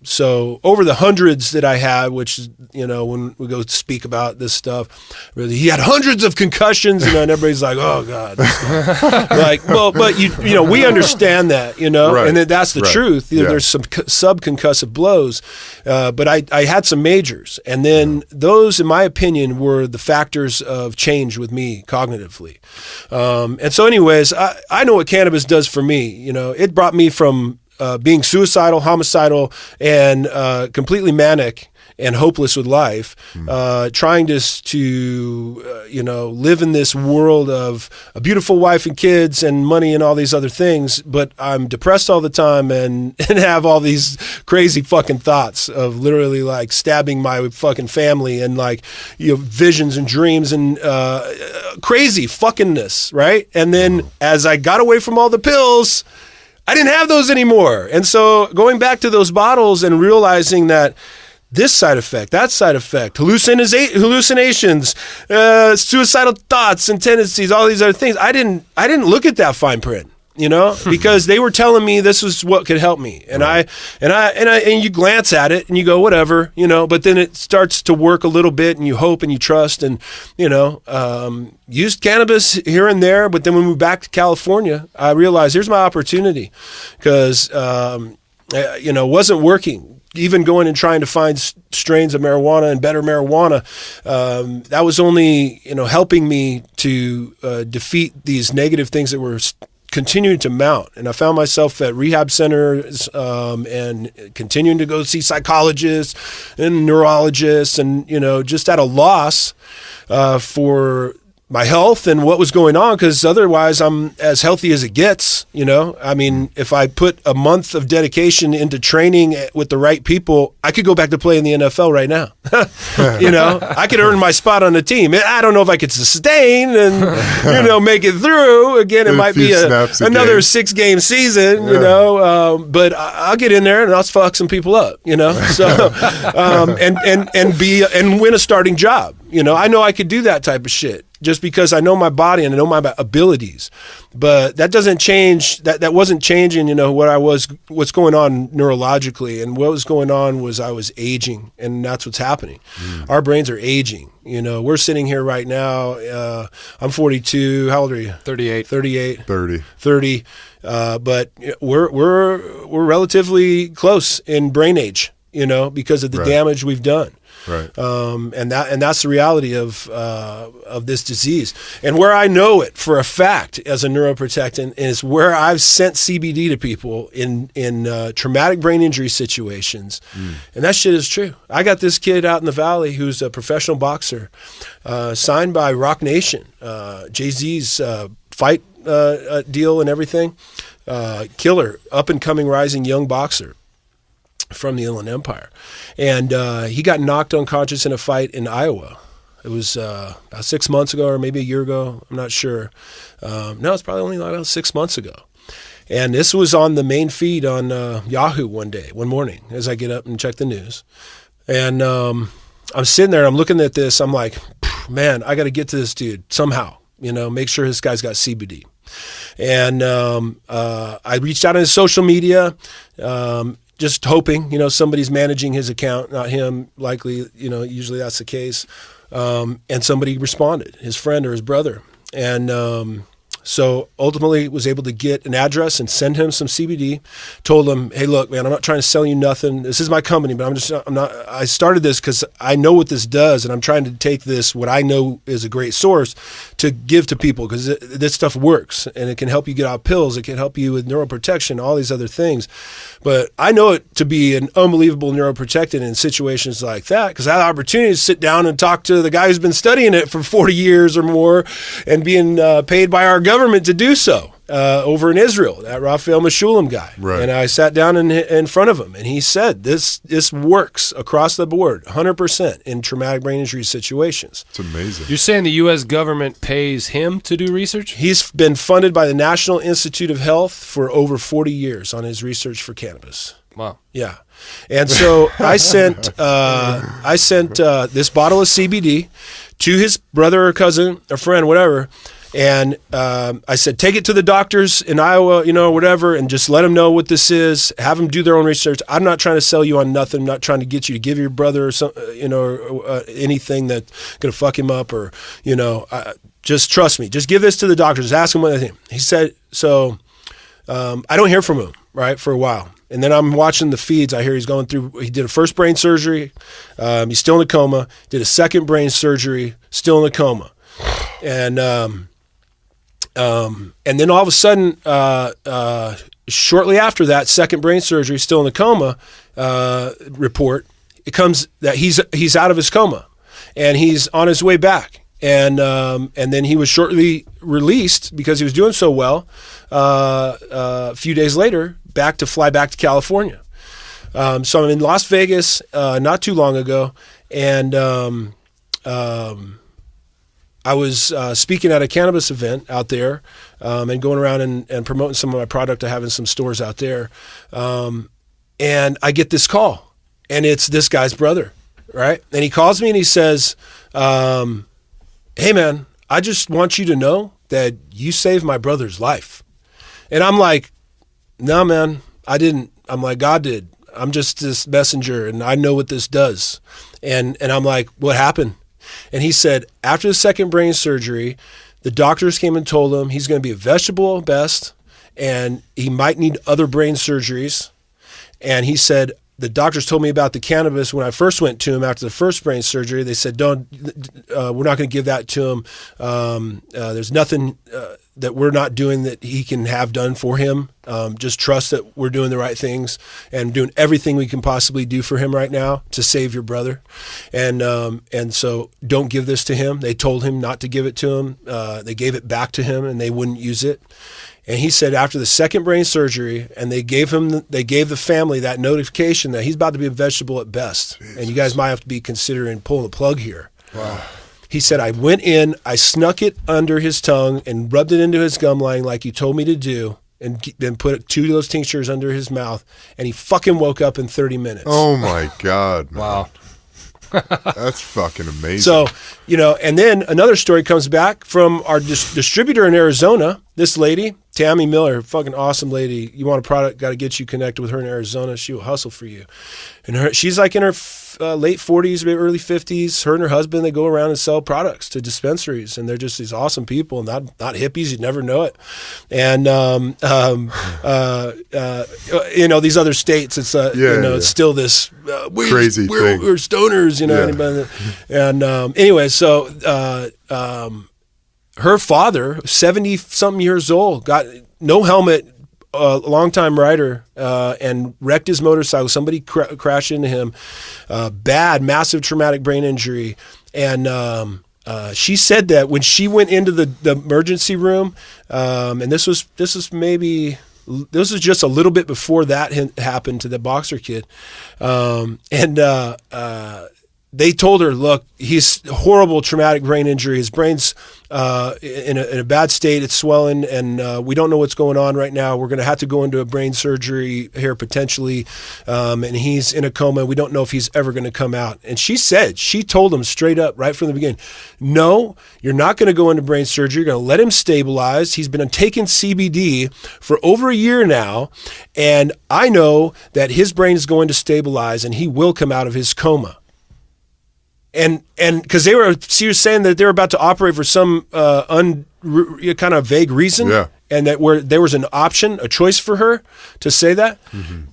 So over the hundreds that I had, which, when we go to speak about this stuff, really, he had hundreds of concussions, and everybody's like, oh, God. Like, well, but, we understand that, right. And that's the truth. There's some subconcussive blows, but I had some majors, and then those, in my opinion, were the factors of change with me cognitively. And so anyways, I know what cannabis does for me. It brought me from being suicidal, homicidal, and completely manic and hopeless with life, trying to live in this world of a beautiful wife and kids and money and all these other things, but I'm depressed all the time and have all these crazy fucking thoughts of literally like stabbing my fucking family and like, visions and dreams and crazy fuckingness, right? And then as I got away from all the pills, I didn't have those anymore. And so going back to those bottles and realizing that this side effect, that side effect, hallucinations, suicidal thoughts and tendencies, all these other things. I didn't look at that fine print, because they were telling me this was what could help me. And and you glance at it and you go, whatever, but then it starts to work a little bit and you hope and you trust and, used cannabis here and there. But then when we moved back to California, I realized here's my opportunity because, wasn't working. Even going and trying to find strains of marijuana and better marijuana, that was only, helping me to defeat these negative things that were continuing to mount. And I found myself at rehab centers and continuing to go see psychologists and neurologists and, just at a loss for my health and what was going on, because otherwise I'm as healthy as it gets, if I put a month of dedication into training with the right people, I could go back to play in the NFL right now. I could earn my spot on the team. I don't know if I could sustain and, make it through. Again, it might be another 6-game season, but I'll get in there and I'll fuck some people up, so, and win a starting job. I know I could do that type of shit. just because I know my body and I know my abilities. But that doesn't change. That wasn't changing, what's going on neurologically. And what was going on was I was aging, and that's what's happening. Our brains are aging. We're sitting here right now. I'm 42. How old are you? 38. 38. 30. 30. But we're relatively close in brain age, because of the damage we've done. Right. And that's the reality of this disease. And where I know it for a fact as a neuroprotectant is where I've sent CBD to people in traumatic brain injury situations. And that shit is true. I got this kid out in the Valley who's a professional boxer, signed by Rock Nation, Jay-Z's fight deal and everything. Killer, up and coming, rising young boxer from the Inland Empire. And he got knocked unconscious in a fight in Iowa. It was about 6 months ago or maybe a year ago. I'm not sure. No, it's probably only about 6 months ago. And this was on the main feed on Yahoo one morning as I get up and check the news. And I'm sitting there and I'm looking at this. I'm like, man, I got to get to this dude somehow, make sure this guy's got CBD. And I reached out on his social media, just hoping, somebody's managing his account, not him, likely, usually that's the case. And somebody responded, his friend or his brother. And so ultimately was able to get an address and send him some CBD. Told him, hey, look, man, I'm not trying to sell you nothing. This is my company, but I started this because I know what this does, and I'm trying to take this, what I know is a great source, to give to people, because this stuff works, and it can help you get out pills. It can help you with neuroprotection, all these other things. But I know it to be an unbelievable neuroprotectant in situations like that, because I had the opportunity to sit down and talk to the guy who's been studying it for 40 years or more and being paid by our government to do so over in Israel, that Raphael Meshulam guy. Right. And I sat down in front of him, and he said, this works across the board, 100% in traumatic brain injury situations. It's amazing. You're saying the U.S. government pays him to do research? He's been funded by the National Institute of Health for over 40 years on his research for cannabis. Wow. Yeah. And so I sent this bottle of CBD to his brother or cousin or friend, whatever. And I said, take it to the doctors in Iowa, or whatever, and just let them know what this is. Have them do their own research. I'm not trying to sell you on nothing. I'm not trying to get you to give your brother or some, or anything that's going to fuck him up, or, just trust me. Just give this to the doctors. Ask them what they think. He said, so I don't hear from him, right, for a while. And then I'm watching the feeds. I hear he did a first brain surgery. He's still in a coma. Did a second brain surgery, still in a coma. And then all of a sudden, shortly after that second brain surgery, still in a coma report, it comes that he's out of his coma, and he's on his way back. And then he was shortly released because he was doing so well. A few days later, fly back to California. So I'm in Las Vegas not too long ago, and I was speaking at a cannabis event out there, and going around and promoting some of my product I have in some stores out there. And I get this call, and it's this guy's brother, right? And he calls me and he says, hey man, I just want you to know that you saved my brother's life. And I'm like, no man, I didn't. I'm like, God did. I'm just this messenger, and I know what this does. And I'm like, what happened? And he said, after the second brain surgery, the doctors came and told him he's going to be a vegetable at best, and he might need other brain surgeries. And he said, the doctors told me about the cannabis when I first went to him after the first brain surgery. They said, we're not going to give that to him. There's nothing that we're not doing that he can have done for him. Just trust that we're doing the right things and doing everything we can possibly do for him right now to save your brother. And so don't give this to him. They told him not to give it to him. They gave it back to him, and they wouldn't use it. And he said after the second brain surgery, and they gave the family that notification that he's about to be a vegetable at best. Jesus. And you guys might have to be considering pulling the plug here. Wow. He said, I went in, I snuck it under his tongue and rubbed it into his gum line like you told me to do, and then put 2 of those tinctures under his mouth, and he fucking woke up in 30 minutes. Oh my God, man. Wow. That's fucking amazing. So, and then another story comes back from our distributor in Arizona. This lady, Tammy Miller, fucking awesome lady. You want a product, got to get you connected with her in Arizona. She will hustle for you. And she's like in her late 40s, maybe early 50s. Her and her husband, they go around and sell products to dispensaries, and they're just these awesome people, not hippies. You'd never know it. And these other states, it's it's still this crazy thing. We're stoners, And anyway, so her father, 70-something years old, got no helmet, a longtime rider, and wrecked his motorcycle. Somebody crashed into him. Massive traumatic brain injury. And she said that when she went into the emergency room, and this was just a little bit before that happened to the boxer kid, they told her, look, he's horrible traumatic brain injury. His brain's in a bad state. It's swelling, and we don't know what's going on right now. We're going to have to go into a brain surgery here potentially, and he's in a coma. We don't know if he's ever going to come out. And she told him straight up right from the beginning, no, you're not going to go into brain surgery. You're going to let him stabilize. He's been taking CBD for over a year now, and I know that his brain is going to stabilize, and he will come out of his coma. And because she was saying that they were about to operate for some kind of vague reason, and that there was an option, a choice for her to say that,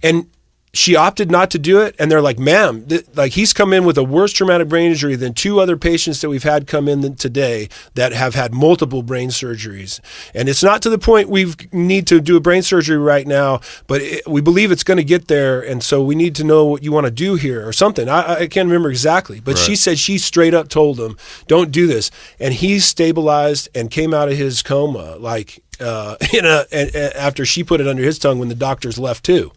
and she opted not to do it. And they're like, ma'am, he's come in with a worse traumatic brain injury than two other patients that we've had come in today that have had multiple brain surgeries. And it's not to the point we need to do a brain surgery right now, but we believe it's going to get there. And so we need to know what you want to do here or something. I can't remember exactly, but she said she straight up told him, don't do this. And he stabilized and came out of his coma after she put it under his tongue when the doctors left too.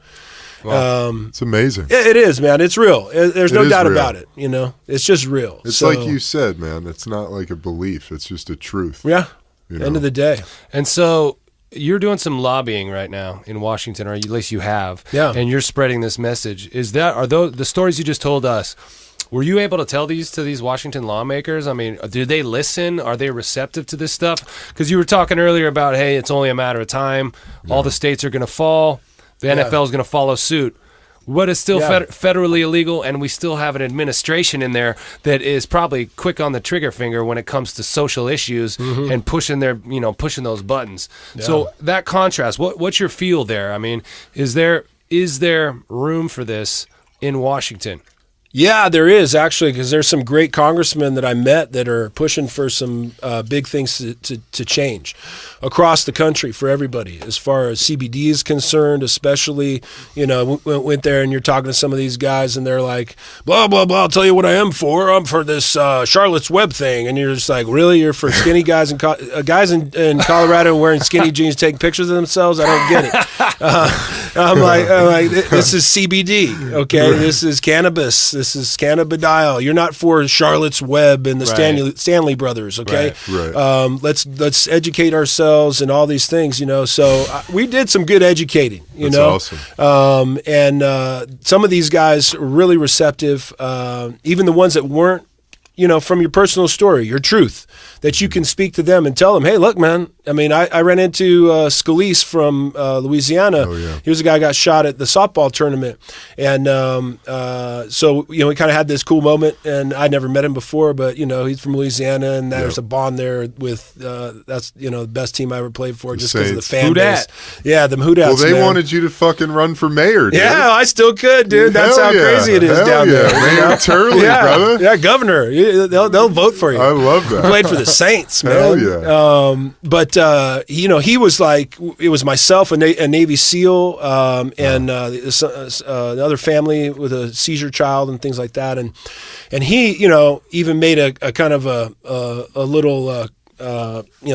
Wow. It's amazing. It is, man. It's real. There's no doubt about it. It's just real. It's like you said, man. It's not like a belief. It's just a truth. Yeah. End of the day. And so you're doing some lobbying right now in Washington, or at least you have. Yeah. And you're spreading this message. Are those the stories you just told us? Were you able to tell these to these Washington lawmakers? I mean, do they listen? Are they receptive to this stuff? Because you were talking earlier about, hey, it's only a matter of time. Yeah. All the states are going to fall. The NFL is going to follow suit. What is still federally illegal, and we still have an administration in there that is probably quick on the trigger finger when it comes to social issues and pushing those buttons. Yeah. So that contrast, what's your feel there? I mean, is there room for this in Washington? Yeah, there is actually, because there's some great congressmen that I met that are pushing for some big things to change across the country for everybody. As far as CBD is concerned, especially, went there and you're talking to some of these guys and they're like, blah, blah, blah, I'll tell you what I am for. I'm for this Charlotte's Web thing. And you're just like, really? You're for skinny guys in Colorado wearing skinny jeans taking pictures of themselves? I don't get it. I'm like, this is CBD, okay? This is cannabis. This is cannabidiol. You're not for Charlotte's Web and the Stanley Brothers, okay? Right. Let's educate ourselves and all these things, So we did some good educating, That's awesome. And some of these guys were really receptive. Even the ones that weren't, from your personal story, your truth, that you can speak to them and tell them, hey, look, man, I mean, I ran into Scalise from Louisiana. Oh, yeah. He was a guy who got shot at the softball tournament. And so, we kind of had this cool moment, and I'd never met him before, but, he's from Louisiana, and there's a bond there with, that's, the best team I ever played for just because of the fan base. Yeah, the Houdats. Well, they wanted you to fucking run for mayor, dude. Yeah, I still could, dude. That's how crazy it is down there. Mayor Turley, brother. Yeah, governor. They'll vote for you. I love that. Played for the Saints, man. Hell yeah. But he was like, it was myself, a Navy SEAL, and another family with a seizure child and things like that, and he, even made a kind of a little.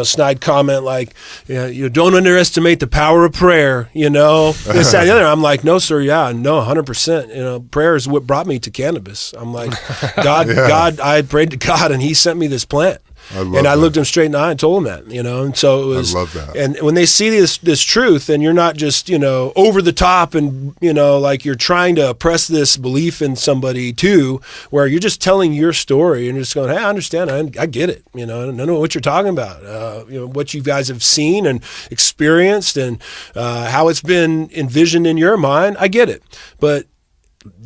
Snide comment like, you don't underestimate the power of prayer, this, that, and the other. I'm like, no, sir, no, 100%. Prayer is what brought me to cannabis. I'm like, God, I prayed to God, and He sent me this plant. I love and I that. looked them straight in the eye and told them that, and so it was. I love that. And when they see this truth, and you're not just over the top, and like you're trying to press this belief in somebody too, where you're just telling your story and you're just going, hey, I understand, I get it, I know what you're talking about, what you guys have seen and experienced, and how it's been envisioned in your mind. I get it, but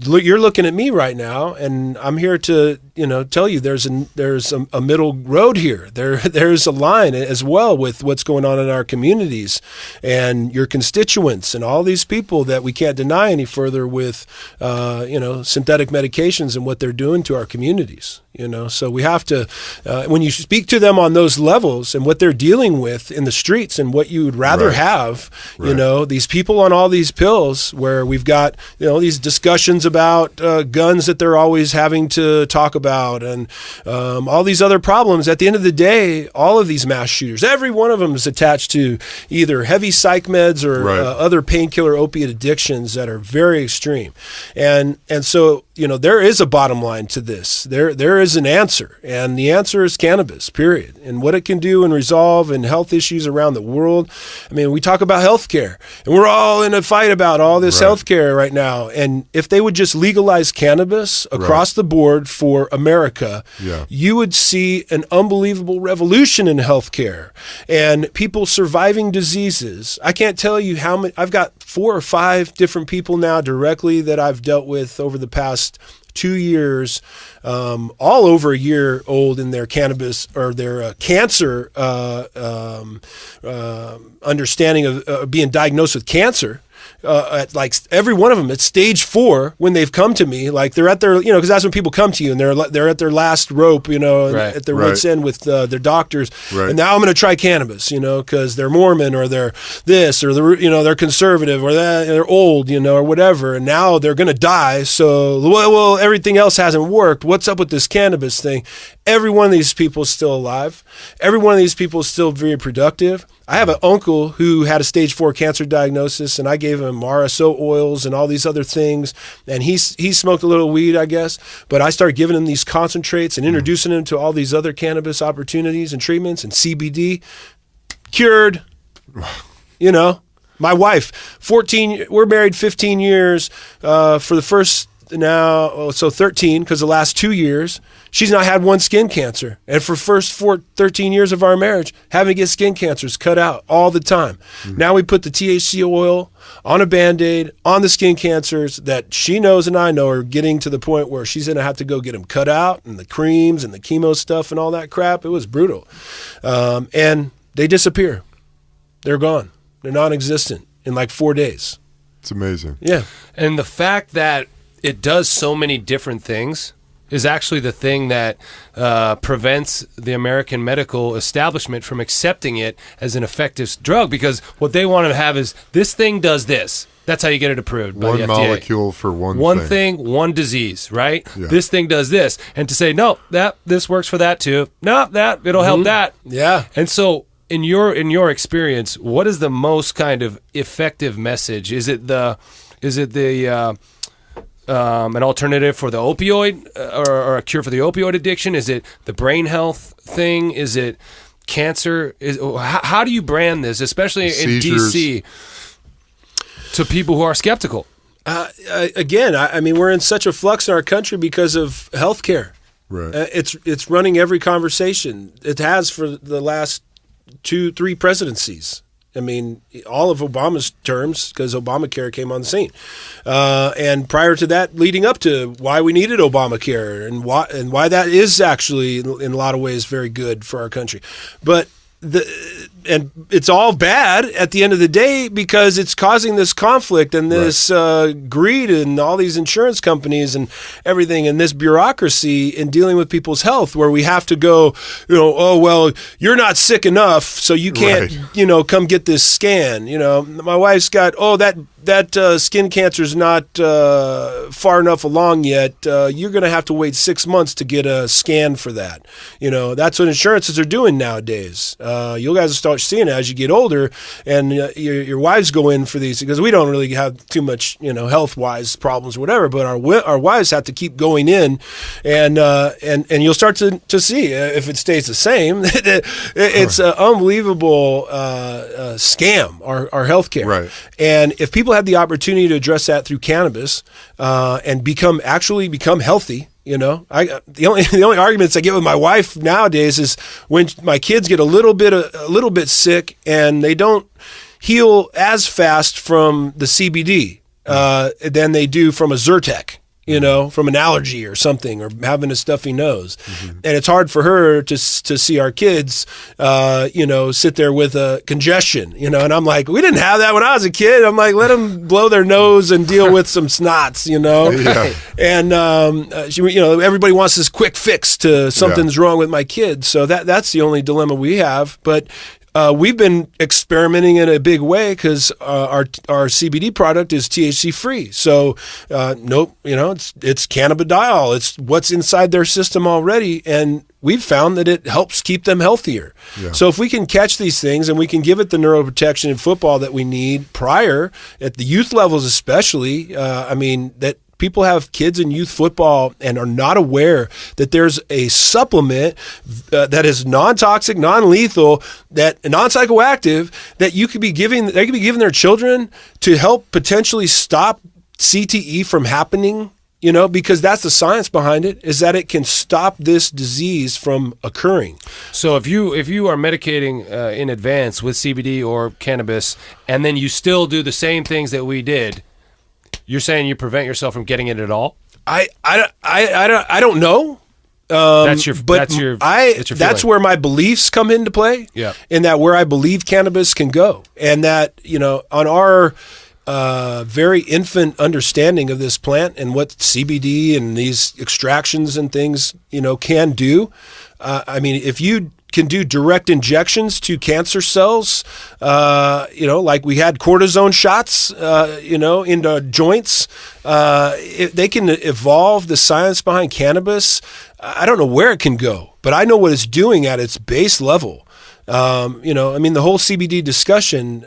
you're looking at me right now, and I'm here to tell you there's a middle road here. There's a line as well with what's going on in our communities and your constituents and all these people that we can't deny any further with synthetic medications and what they're doing to our communities. So we have to, when you speak to them on those levels and what they're dealing with in the streets and what you would rather have, these people on all these pills, where we've got, these discussions about guns that they're always having to talk about, and all these other problems. At the end of the day, all of these mass shooters, every one of them is attached to either heavy psych meds or other painkiller opiate addictions that are very extreme. And so, there is a bottom line to this. There is an answer, and the answer is cannabis, period. And what it can do and resolve in health issues around the world. I mean, we talk about healthcare, and we're all in a fight about all this healthcare right now. And if they would just legalize cannabis across the board for America, you would see an unbelievable revolution in healthcare and people surviving diseases. I can't tell you how many. I've got 4 or 5 different people now directly that I've dealt with over the past 2 years, all over a year old in their cannabis or their cancer understanding of being diagnosed with cancer. At like every one of them at stage 4 when they've come to me, like they're at their, because that's when people come to you and they're at their last rope, at their wits end with their doctors. And now I'm going to try cannabis, because they're Mormon or they're this or they're conservative or they're old, or whatever. And now they're going to die. So, well, everything else hasn't worked. What's up with this cannabis thing? Every one of these people is still alive. Every one of these people is still very productive. I have an uncle who had a stage 4 cancer diagnosis, and I gave him RSO oils and all these other things, and he smoked a little weed, I guess, but I started giving him these concentrates and introducing him to all these other cannabis opportunities and treatments and CBD. Cured. My wife, we're married 15 years, for the first now, so 13, because the last 2 years, she's not had one skin cancer. And for first 13 years of our marriage, having to get skin cancers cut out all the time. Now we put the THC oil on a Band-Aid, on the skin cancers that she knows and I know are getting to the point where she's going to have to go get them cut out, and the creams and the chemo stuff and all that crap. It was brutal. And they disappear. They're gone. They're non-existent in like 4 days. It's amazing. Yeah. And the fact that it does so many different things is actually the thing that prevents the American medical establishment from accepting it as an effective drug, because what they want to have is this thing does this. That's how you get it approved by the FDA. One molecule for one thing, one disease, right? Yeah. This thing does this. And to say, no, this works for that too. No, it'll help that. Yeah. And so in your experience, what is the most kind of effective message? Is it an alternative for the opioid or a cure for the opioid addiction? Is it the brain health thing? Is it cancer? How do you brand this, especially in D.C., to people who are skeptical? Again, I mean, we're in such a flux in our country because of healthcare. Right. It's running every conversation. It has for the last 2-3 presidencies. I mean, all of Obama's terms, because Obamacare came on the scene. And prior to that, leading up to why we needed Obamacare and why that is actually, in a lot of ways, very good for our country. But and it's all bad at the end of the day because it's causing this conflict and this greed and all these insurance companies and everything and this bureaucracy in dealing with people's health, where we have to go, oh, well, you're not sick enough, so you can't, come get this scan. My wife's got, that skin cancer's not far enough along yet. You're going to have to wait 6 months to get a scan for that. That's what insurances are doing nowadays. You guys are start seeing it as you get older, and your wives go in for these, because we don't really have too much, health wise problems or whatever, but our wives have to keep going in, and you'll start to see if it stays the same. It's an unbelievable scam, our healthcare. Right. And if people had the opportunity to address that through cannabis and become healthy. The only arguments I get with my wife nowadays is when my kids get a little bit sick and they don't heal as fast from the CBD than they do from a Zyrtec, from an allergy or something, or having a stuffy nose. Mm-hmm. And it's hard for her to see our kids, sit there with a congestion, and I'm like, we didn't have that when I was a kid. I'm like, let them blow their nose and deal with some snots, Yeah. And, everybody wants this quick fix to something's wrong with my kid. So that's the only dilemma we have. But we've been experimenting in a big way because our CBD product is THC free. So it's cannabidiol. It's what's inside their system already, and we've found that it helps keep them healthier. Yeah. So if we can catch these things and we can give it the neuroprotection in football that we need prior, at the youth levels especially, that people have kids in youth football and are not aware that there's a supplement that is non-toxic, non-lethal, that non-psychoactive that they could be giving their children to help potentially stop CTE from happening. Because that's the science behind it, is that it can stop this disease from occurring. So if you are medicating in advance with CBD or cannabis, and then you still do the same things that we did, you're saying you prevent yourself from getting it at all? I don't know. That's where my beliefs come into play. Yeah. And that where I believe cannabis can go, and that on our very infant understanding of this plant and what CBD and these extractions and things can do. If you can do direct injections to cancer cells, like we had cortisone shots, into joints. If they can evolve the science behind cannabis, I don't know where it can go, but I know what it's doing at its base level. The whole CBD discussion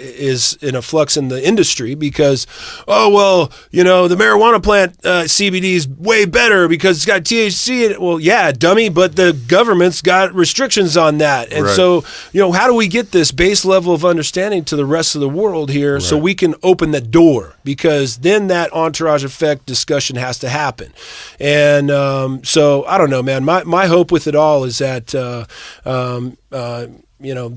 is in a flux in the industry because, the marijuana plant CBD is way better because it's got THC in it. Well, yeah, dummy, but the government's got restrictions on that. And so, how do we get this base level of understanding to the rest of the world here so we can open the door? Because then that entourage effect discussion has to happen. And so, I don't know, man. My hope with it all is that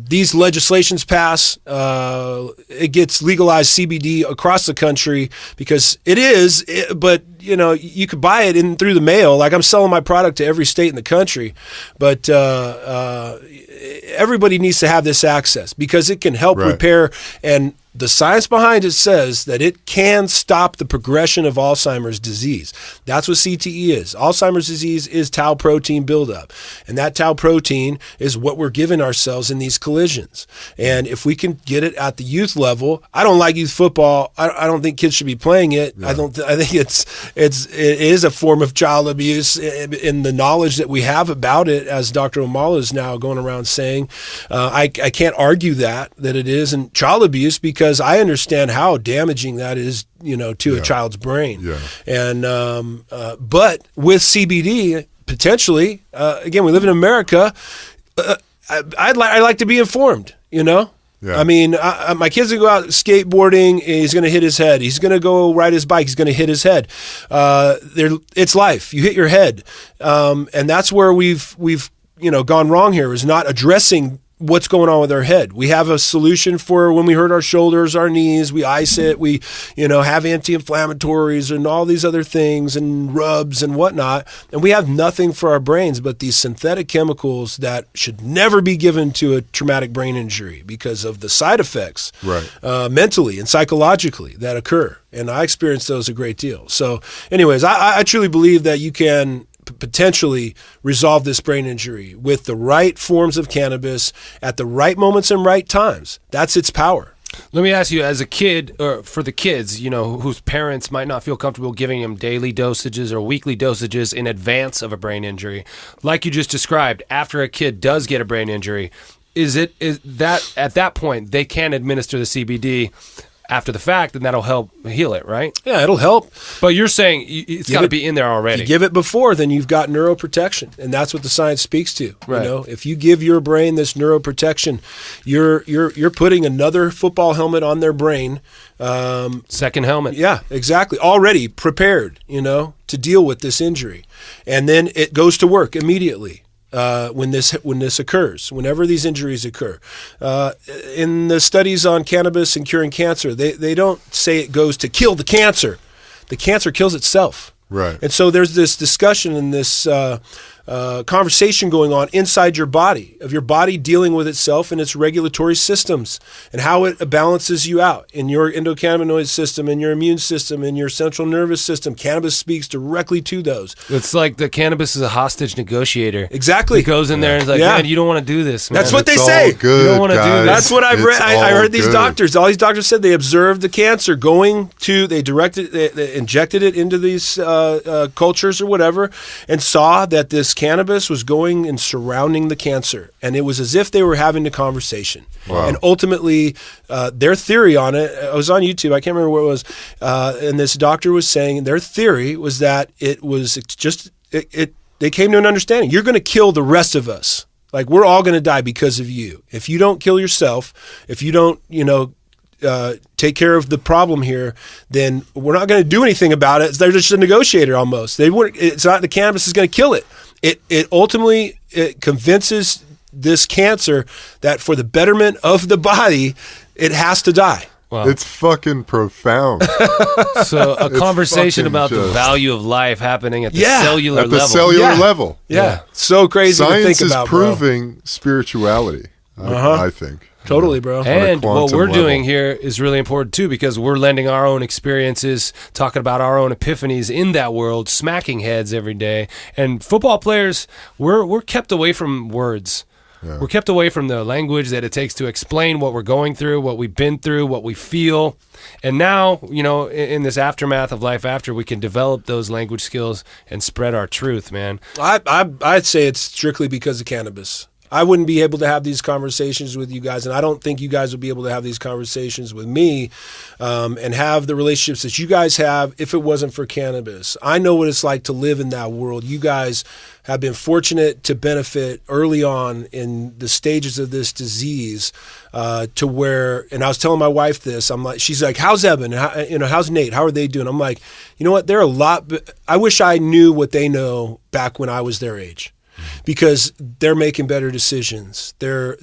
these legislations pass, it gets legalized CBD across the country because but you could buy it in through the mail. Like I'm selling my product to every state in the country, but everybody needs to have this access because it can help repair, and the science behind it says that it can stop the progression of Alzheimer's disease. That's what CTE is. Alzheimer's disease is tau protein buildup. And that tau protein is what we're giving ourselves in these collisions. And if we can get it at the youth level, I don't like youth football. I don't think kids should be playing it. Yeah. I think it is a form of child abuse in the knowledge that we have about it, as Dr. Omala is now going around saying. I can't argue that it isn't child abuse because I understand how damaging that is, to a child's brain. Yeah. And but with CBD, potentially, again, we live in America. I'd like to be informed. Yeah. My kid's gonna go out skateboarding. He's gonna hit his head. He's gonna go ride his bike. He's gonna hit his head. It's life. You hit your head, and that's where we've gone wrong here. Is not addressing what's going on with our head. We have a solution for when we hurt our shoulders, our knees, we ice it, we, have anti-inflammatories and all these other things and rubs and whatnot. And we have nothing for our brains but these synthetic chemicals that should never be given to a traumatic brain injury because of the side effects mentally and psychologically that occur. And I experience those a great deal. So anyways, I truly believe that you can potentially resolve this brain injury with the right forms of cannabis at the right moments and right times. That's its power. Let me ask you, as a kid, or for the kids, whose parents might not feel comfortable giving them daily dosages or weekly dosages in advance of a brain injury, like you just described, after a kid does get a brain injury, is that at that point they can administer the CBD after the fact, and that'll help heal it, right? Yeah, it'll help. But you're saying it's got to be in there already. If you give it before, then you've got neuroprotection, and that's what the science speaks to. Right. You know, if you give your brain this neuroprotection, you're putting another football helmet on their brain. Second helmet. Yeah, exactly. Already prepared, you know, to deal with this injury, and then it goes to work immediately. When this occurs, whenever these injuries occur. In the studies on cannabis and curing cancer, they don't say it goes to kill the cancer. The cancer kills itself. Right. And so there's this discussion and this conversation going on inside your body, of your body dealing with itself and its regulatory systems and how it balances you out in your endocannabinoid system, in your immune system, in your central nervous system. Cannabis speaks directly to those. It's like the cannabis is a hostage negotiator. Exactly. It goes in there and is like, man, you don't want to do this, man. That's what they It's say. all good, You don't wanna do guys. that. That's what I've read. I heard these doctors. All these doctors said they observed the cancer they injected it into these cultures or whatever, and saw that this cannabis was going and surrounding the cancer, and it was as if they were having a conversation. Wow. And ultimately, their theory on it, I was on YouTube, I can't remember what it was, and this doctor was saying their theory was that it was just they came to an understanding. You're going to kill the rest of us. Like, we're all going to die because of you. If you don't kill yourself, if you don't, take care of the problem here, then we're not going to do anything about it. They're just a negotiator almost. It's not the cannabis is going to kill it. It ultimately convinces this cancer that for the betterment of the body, it has to die. Wow. It's fucking profound. So a conversation about the just- value of life happening at the Yeah. cellular At the level. cellular level. Yeah. So crazy to Science think about, is proving spirituality, I think. Totally, bro. And what quantum we're level. doing here is really important too, because we're lending our own experiences, talking about our own epiphanies in that world, smacking heads every day. And football players, we're kept away from words. Yeah. We're kept away from the language that it takes to explain what we're going through, what we've been through, what we feel. And now, in this aftermath of life after, we can develop those language skills and spread our truth, man. I'd say it's strictly because of cannabis. I wouldn't be able to have these conversations with you guys, and I don't think you guys would be able to have these conversations with me and have the relationships that you guys have if it wasn't for cannabis. I know what it's like to live in that world. You guys have been fortunate to benefit early on in the stages of this disease to where, and I was telling my wife this, she's like, how's Evan? How's Nate? How are they doing? I'm like, you know what? They're a lot, I wish I knew what they know back when I was their age. Because they're making better decisions. They're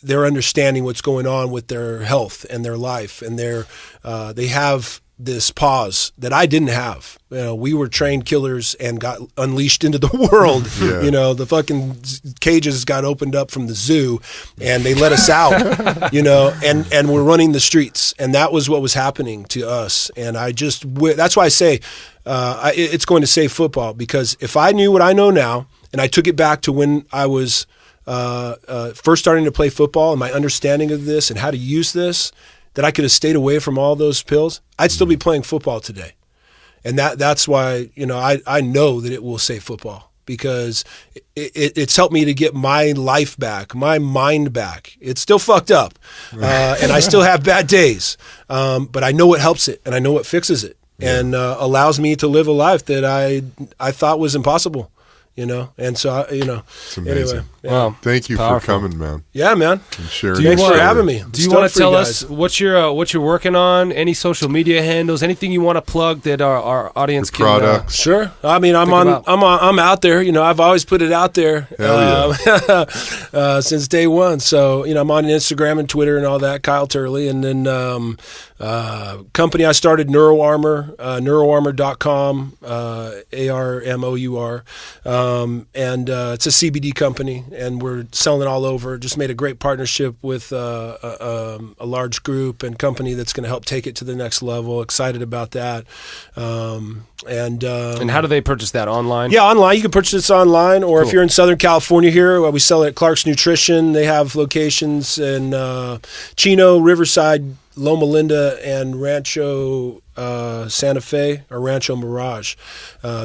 understanding what's going on with their health and their life, and they have this pause that I didn't have. We were trained killers and got unleashed into the world. Yeah. The fucking cages got opened up from the zoo, and they let us out. And we're running the streets, and that was what was happening to us. And that's why I say it's going to save football, because if I knew what I know now, and I took it back to when I was first starting to play football and my understanding of this and how to use this, that I could have stayed away from all those pills, I'd still be playing football today. And that's why, I know that it will save football, because it's helped me to get my life back, my mind back. It's still fucked up, and I still have bad days, but I know what helps it, and I know what fixes it, and allows me to live a life that I thought was impossible. And so, It's amazing. anyway. Yeah. Wow. Thank you Powerful. for coming, man. Yeah, man. And sharing. Thanks your for story. having me. Do you want to tell us what you're working on? Any social media handles? Anything you want to plug that our audience Your can? products. Sure. I mean, I'm out there. I've always put it out there since day one. So, I'm on Instagram and Twitter and all that, Kyle Turley. And then company I started, NeuroArmor, neuroarmor.com, ARMOUR. And it's a CBD company, and we're selling it all over. Just made a great partnership with a large group and company that's going to help take it to the next level. Excited about that. And how do they purchase that online? Yeah, online. You can purchase this online, or if you're in Southern California here, we sell it at Clark's Nutrition. They have locations in Chino, Riverside, Loma Linda, and Rancho Santa Fe, or Rancho Mirage.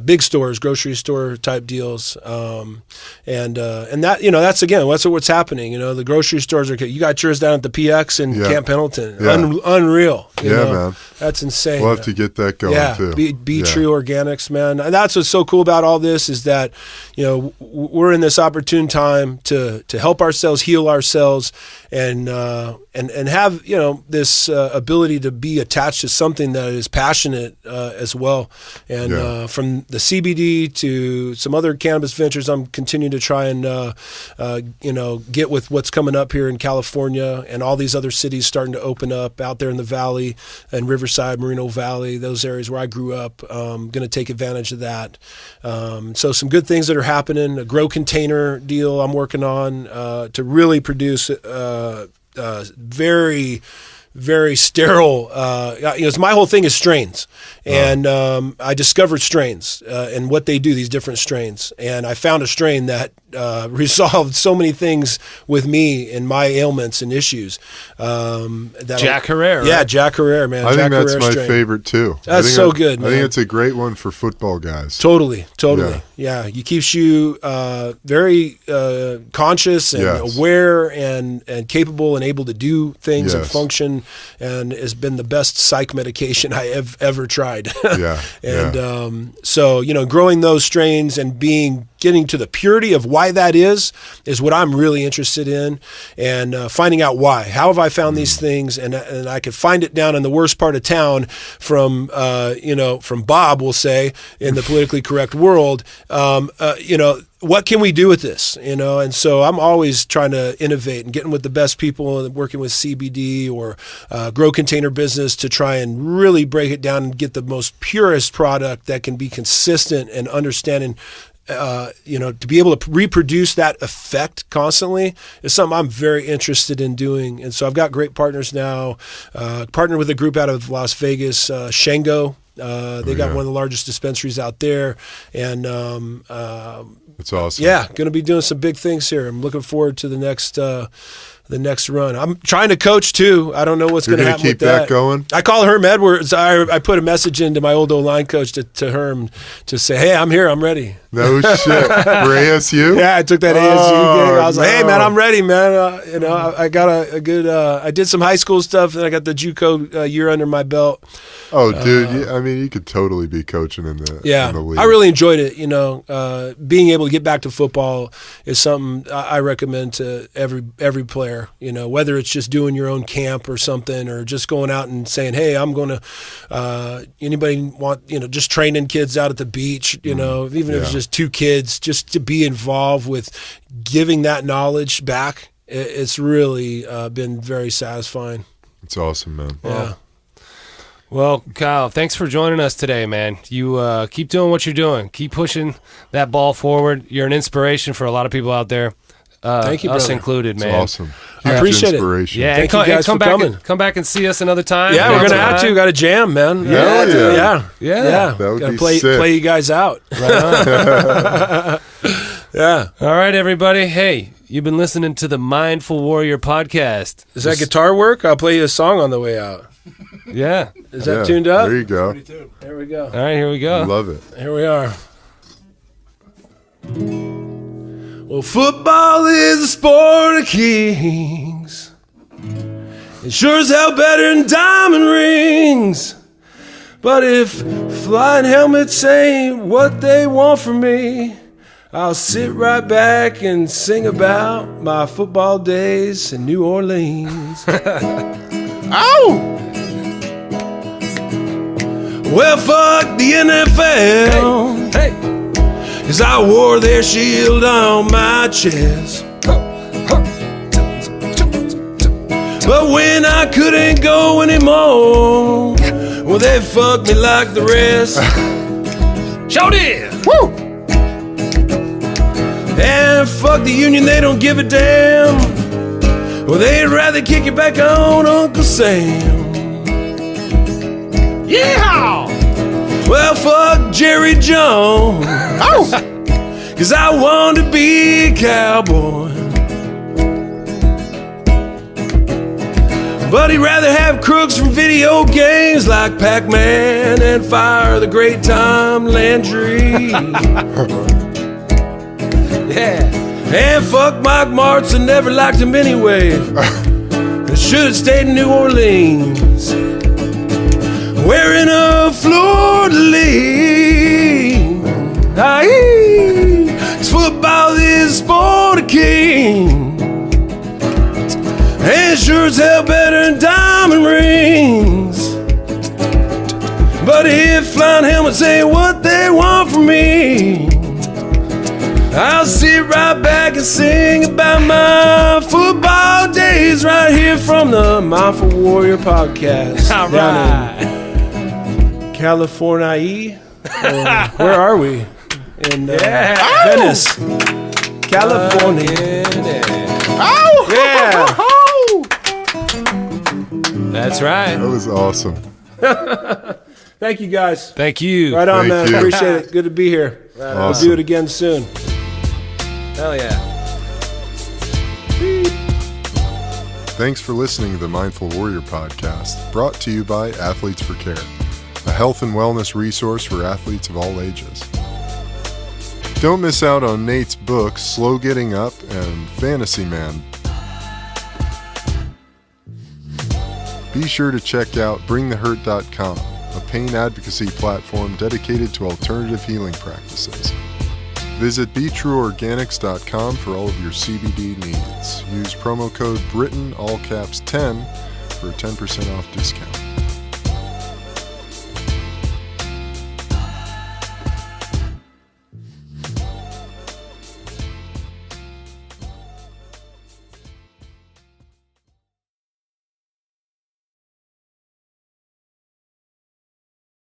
Big stores, grocery store type deals. And that, that's, again, that's what's happening. The grocery stores you got yours down at the PX in Camp Pendleton. Yeah. Unreal. Man. That's insane. We'll have to get that going too. Be True Organics, man. And that's what's so cool about all this is that, we're in this opportune time to help ourselves, heal ourselves, and have, this ability to be attached to something that is passionate as well. And from the CBD to some other cannabis ventures, I'm continuing to try and, get with what's coming up here in California and all these other cities starting to open up out there in the Valley and Riverside, Moreno Valley, those areas where I grew up. Going to take advantage of that. So some good things that are happening. A grow container deal I'm working on to really produce very, very sterile. My whole thing is strains, and I discovered strains and what they do. These different strains, and I found a strain that resolved so many things with me and my ailments and issues. Jack Herrera. Yeah, Jack Herrera, man. I Jack think that's Herrera my strain. favorite too. That's so good, man. I think it's a great one for football guys. Totally. Yeah. It keeps you very conscious and aware and capable and able to do things and function, and has been the best psych medication I have ever tried. So, growing those strains and getting to the purity of why that is what I'm really interested in, and finding out why. How have I found these things? And I could find it down in the worst part of town from Bob, we'll say, in the politically correct world. What can we do with this? And so I'm always trying to innovate and getting with the best people and working with CBD or grow container business to try and really break it down and get the most purest product that can be consistent and understanding. To be able to reproduce that effect constantly is something I'm very interested in doing. And so I've got great partners now. Partnered with a group out of Las Vegas, Shango. They got one of the largest dispensaries out there, and it's awesome. Yeah, going to be doing some big things here. I'm looking forward to the next run. I'm trying to coach too. I don't know what's going to happen with that. Keep that going? I call Herm Edwards. I put a message into my old O-line coach to Herm to say, hey, I'm here. I'm ready. No shit. For ASU? Yeah, I took that ASU gig. I was like, hey, man, I'm ready, man. I got a good I did some high school stuff, and I got the JUCO year under my belt. Oh, dude, you could totally be coaching in the league. I really enjoyed it. Being able to get back to football is something I recommend to every player. Whether it's just doing your own camp or something, or just going out and saying, hey, I'm going to. Anybody want just training kids out at the beach? Even if it's just 2 kids, just to be involved with giving that knowledge back. It's really been very satisfying. It's awesome, man. Yeah. Well, Kyle, thanks for joining us today, man. You keep doing what you're doing. Keep pushing that ball forward. You're an inspiration for a lot of people out there. Thank you, us brother. included, man. It's awesome. I appreciate it. Yeah, Thank you guys for coming. Come back and see us another time. Yeah, we're gonna have to. Got a jam, man. Yeah. That would gotta be play sick. you guys out. Right on. Yeah. All right, everybody. Hey, you've been listening to the Mindful Warrior podcast. Does that guitar work? I'll play you a song on the way out. Yeah. Is that tuned up? There you go. There we go. All right, here we go. Love it. Here we are. Well, football is a sport of kings. It sure as hell better than diamond rings. But if flying helmets ain't what they want from me, I'll sit right back and sing about my football days in New Orleans. Ow! Well, fuck the NFL. Hey. 'Cause I wore their shield on my chest. But when I couldn't go anymore, well, they fucked me like the rest. Show did. Woo! And fuck the union, they don't give a damn. Well, they'd rather kick it back on Uncle Sam. Yeah! Well, fuck Jerry Jones. 'Cause I want to be a cowboy. But he'd rather have crooks from video games like Pac-Man and Fire the Great Tom Landry. Yeah. And fuck Mike Martz, never liked him anyway. Should have stayed in New Orleans, wearing a fleur-de-lis. Aye, football is sport of king, and sure as hell better than diamond rings. But if flying helmets ain't what they want from me, I'll sit right back and sing about my football days right here from the Mindful Warrior podcast. All right. In California. Where are we? In Venice, California. Yeah. That's right. That was awesome. Thank you, guys. Thank you. Right on, Thank man. you. Appreciate it. Good to be here. Awesome. We'll do it again soon. Hell yeah. Thanks for listening to the Mindful Warrior podcast, brought to you by Athletes for Care, a health and wellness resource for athletes of all ages. Don't miss out on Nate's books, Slow Getting Up and Fantasy Man. Be sure to check out BringTheHurt.com, a pain advocacy platform dedicated to alternative healing practices. Visit BeTrueOrganics.com for all of your CBD needs. Use promo code BRITAIN, all caps 10, for a 10% off discount.